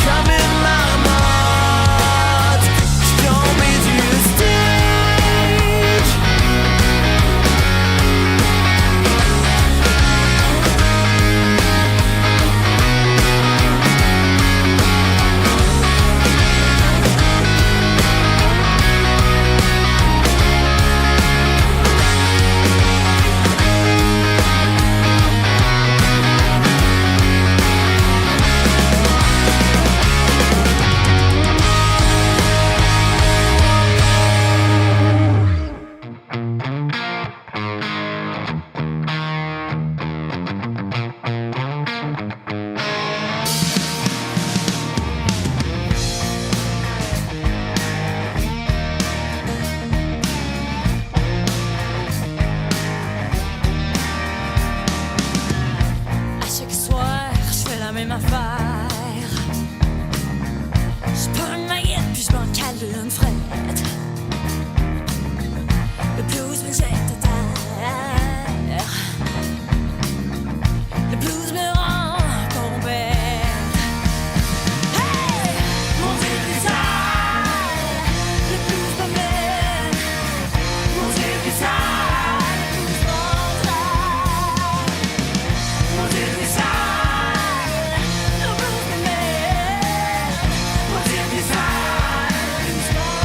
Comme une marmotte, j'suis tombé du stage. une frette. Le blues me jette à terre. Le blues me rend complète. Hey! Mon Dieu qui sale, le blues me mène. Mon Dieu qui sale, le blues m'entraîne. Mon Dieu qui sale, le blues me mène. Mon Dieu qui sale, le blues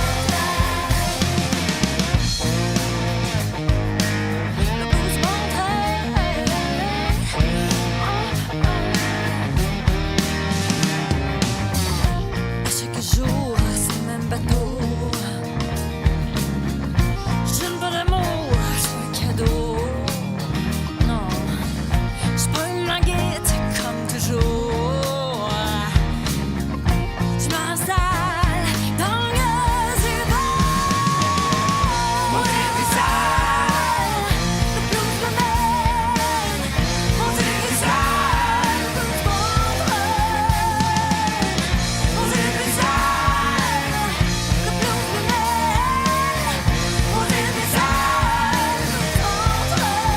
à chaque jour, c'est le même bateau. Je donne pas d'amour, je veux un cadeau. Non, je prends une languette comme toujours. Je m'installe dans le gaz du bar. Mon Dieu qui sale, le blues me mène. Mon Dieu qui sale, le blues m'entraîne. Mon Dieu qui sale, le blues me mène. Mon Dieu qui sale, le blues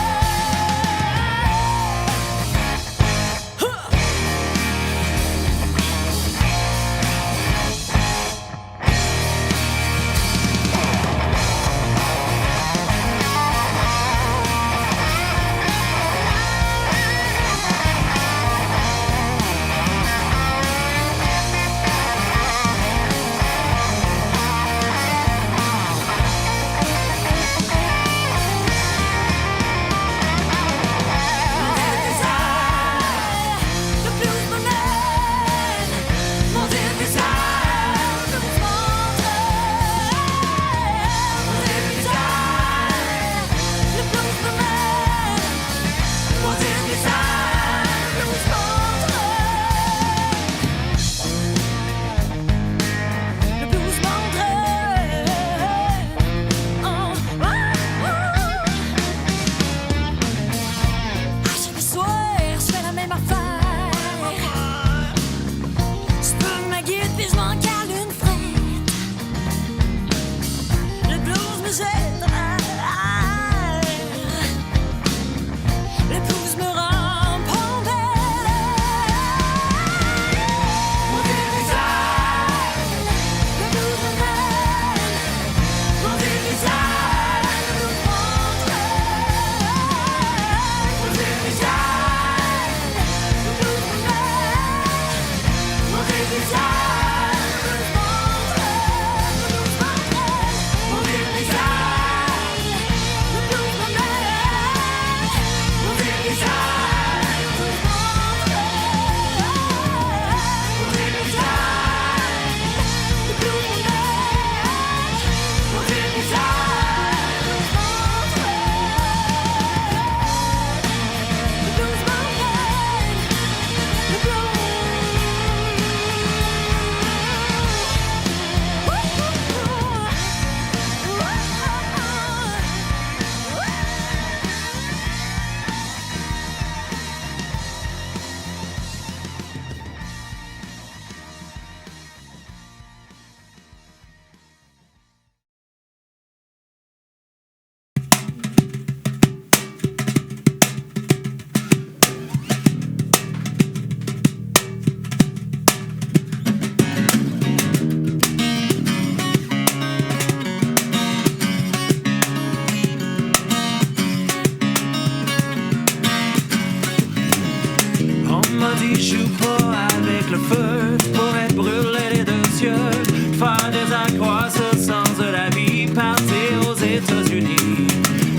Joue pas avec le feu, tu pourrais te brûler les deux yeux, faire des accrocs sur le sens de la vie, partir aux États-Unis.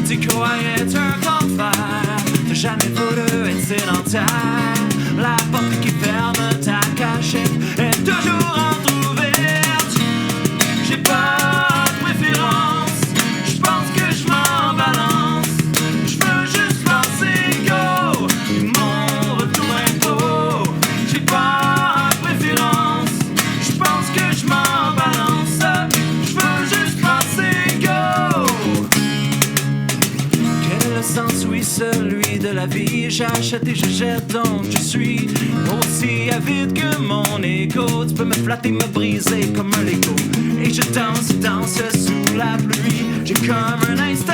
Tu croyais être un cancer, t'as jamais voulu être sédentaire. La porte qui ferme ta cachette est toujours entrouverte. J'ai pas de préférence, je pense que je m'en balance. Je veux juste penser go, mon retour impôt. J'ai pas de préférence, je pense que je m'en balance. Je veux juste penser go. Quel sens, oui, celui de la vie. J'achète et je jette, donc je suis aussi avide que mon ego. Tu peux me flatter, me briser comme un Lego. Et je danse, danse sous la pluie. J'ai comme un instinct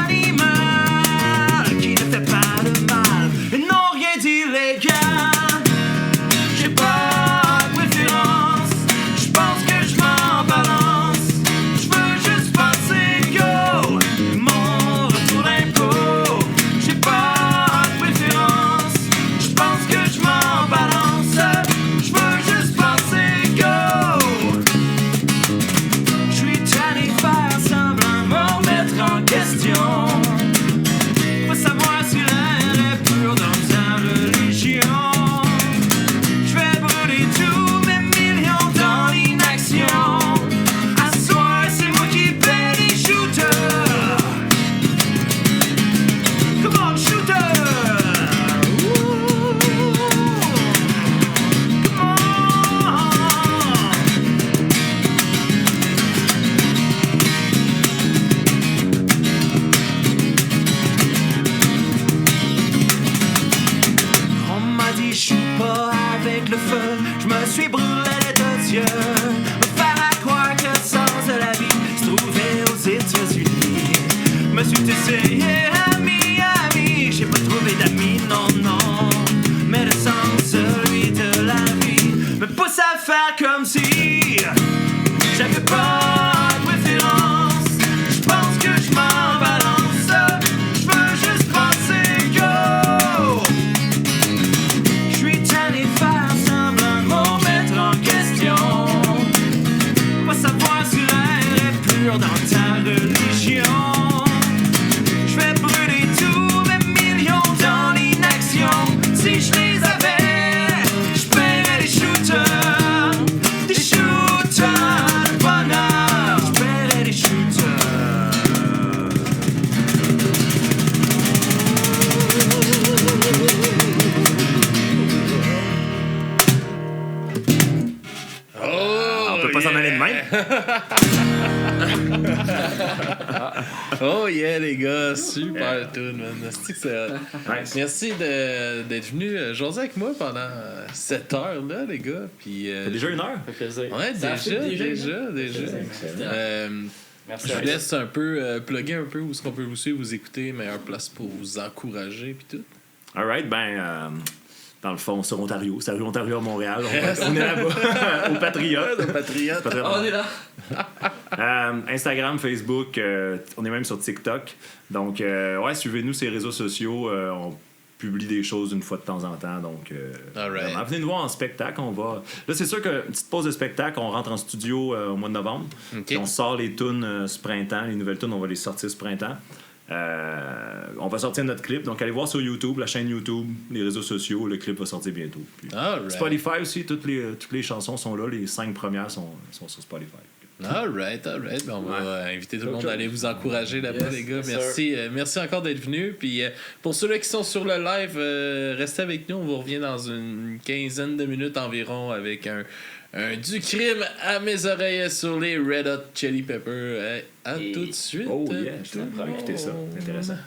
animal qui ne fait pas de mal et non rien d'illégal. J'ai pas de préférence, je pense que je m'en balance. Je veux juste passer go, mon retour d'impôt. J'ai pas de préférence, je pense que je m'en balance. Je veux juste passer go. Je suis tanné de faire semblant me remettre en question. Faut savoir si l'air est pur dans sa religion. Je vais brûler tous mes millions dans l'inaction. À soir, c'est moi qui paie les shooters. Come on, shooter! Ooh. Come on! On m'a dit je suis pas avec le feu, je me suis brûlé les deux yeux. Me faire à croire que le sens de la vie se trouvait aux États-Unis. Me suis essayé à Miami, j'ai pas trouvé d'amis, non, non. Mais le sens, celui de la vie, me pousse à faire comme si j'avais pas de préférence. Je pense que je m'en balance, je veux juste passer go. Je suis tanné de faire semblant de me remettre en question. Pas savoir si l'air est pur dans ta religion. Je vais brûler tous mes millions dans l'inaction. Si je les avais, je paierais les shooters. Des shooters de bonheur. Je paierais les shooters. On peut pas s'en aller de même. Oh yeah, les gars, super tune, man. C'est que c'est hot. Nice. Merci d'être venu jaser avec moi pendant 7 heures, là, les gars. Puis, C'est déjà 1 heure. Ça fait plaisir. ouais, Ça fait déjà. Excellent. Merci Je à vous vous. laisse un peu plugger un peu où est-ce qu'on peut vous suivre, vous écouter, meilleure place pour vous encourager, puis tout. Alright, dans le fond, sur Ontario. C'est la rue Ontario à Montréal. On est là-bas. Au Patriote. Patriote. Oh, on est là. Instagram, Facebook, on est même sur TikTok. Donc, ouais, suivez-nous sur les réseaux sociaux. On publie des choses une fois de temps en temps. Donc, Alright. vraiment, venez nous voir en spectacle. On va... Là, c'est sûr que petite pause de spectacle, on rentre en studio au mois de novembre. Ok. Puis on sort les tunes ce printemps. Les nouvelles tunes, on va les sortir ce printemps. On va sortir notre clip. Donc, allez voir sur YouTube, la chaîne YouTube, les réseaux sociaux. Le clip va sortir bientôt. Puis, Alright. Spotify aussi, toutes les chansons sont là. Les 5 premières sont sur Spotify. Alright. Ben, on va inviter tout le monde à aller vous encourager là-bas, Yes, les gars. yes, Merci encore d'être venus. Puis pour ceux-là qui sont sur le live, restez avec nous. On vous revient dans une quinzaine de minutes environ avec un du crime à mes oreilles sur les Red Hot Chili Peppers. À tout de suite. Oh yeah, je t'apprends à écouter ça. tout le Intéressant. monde.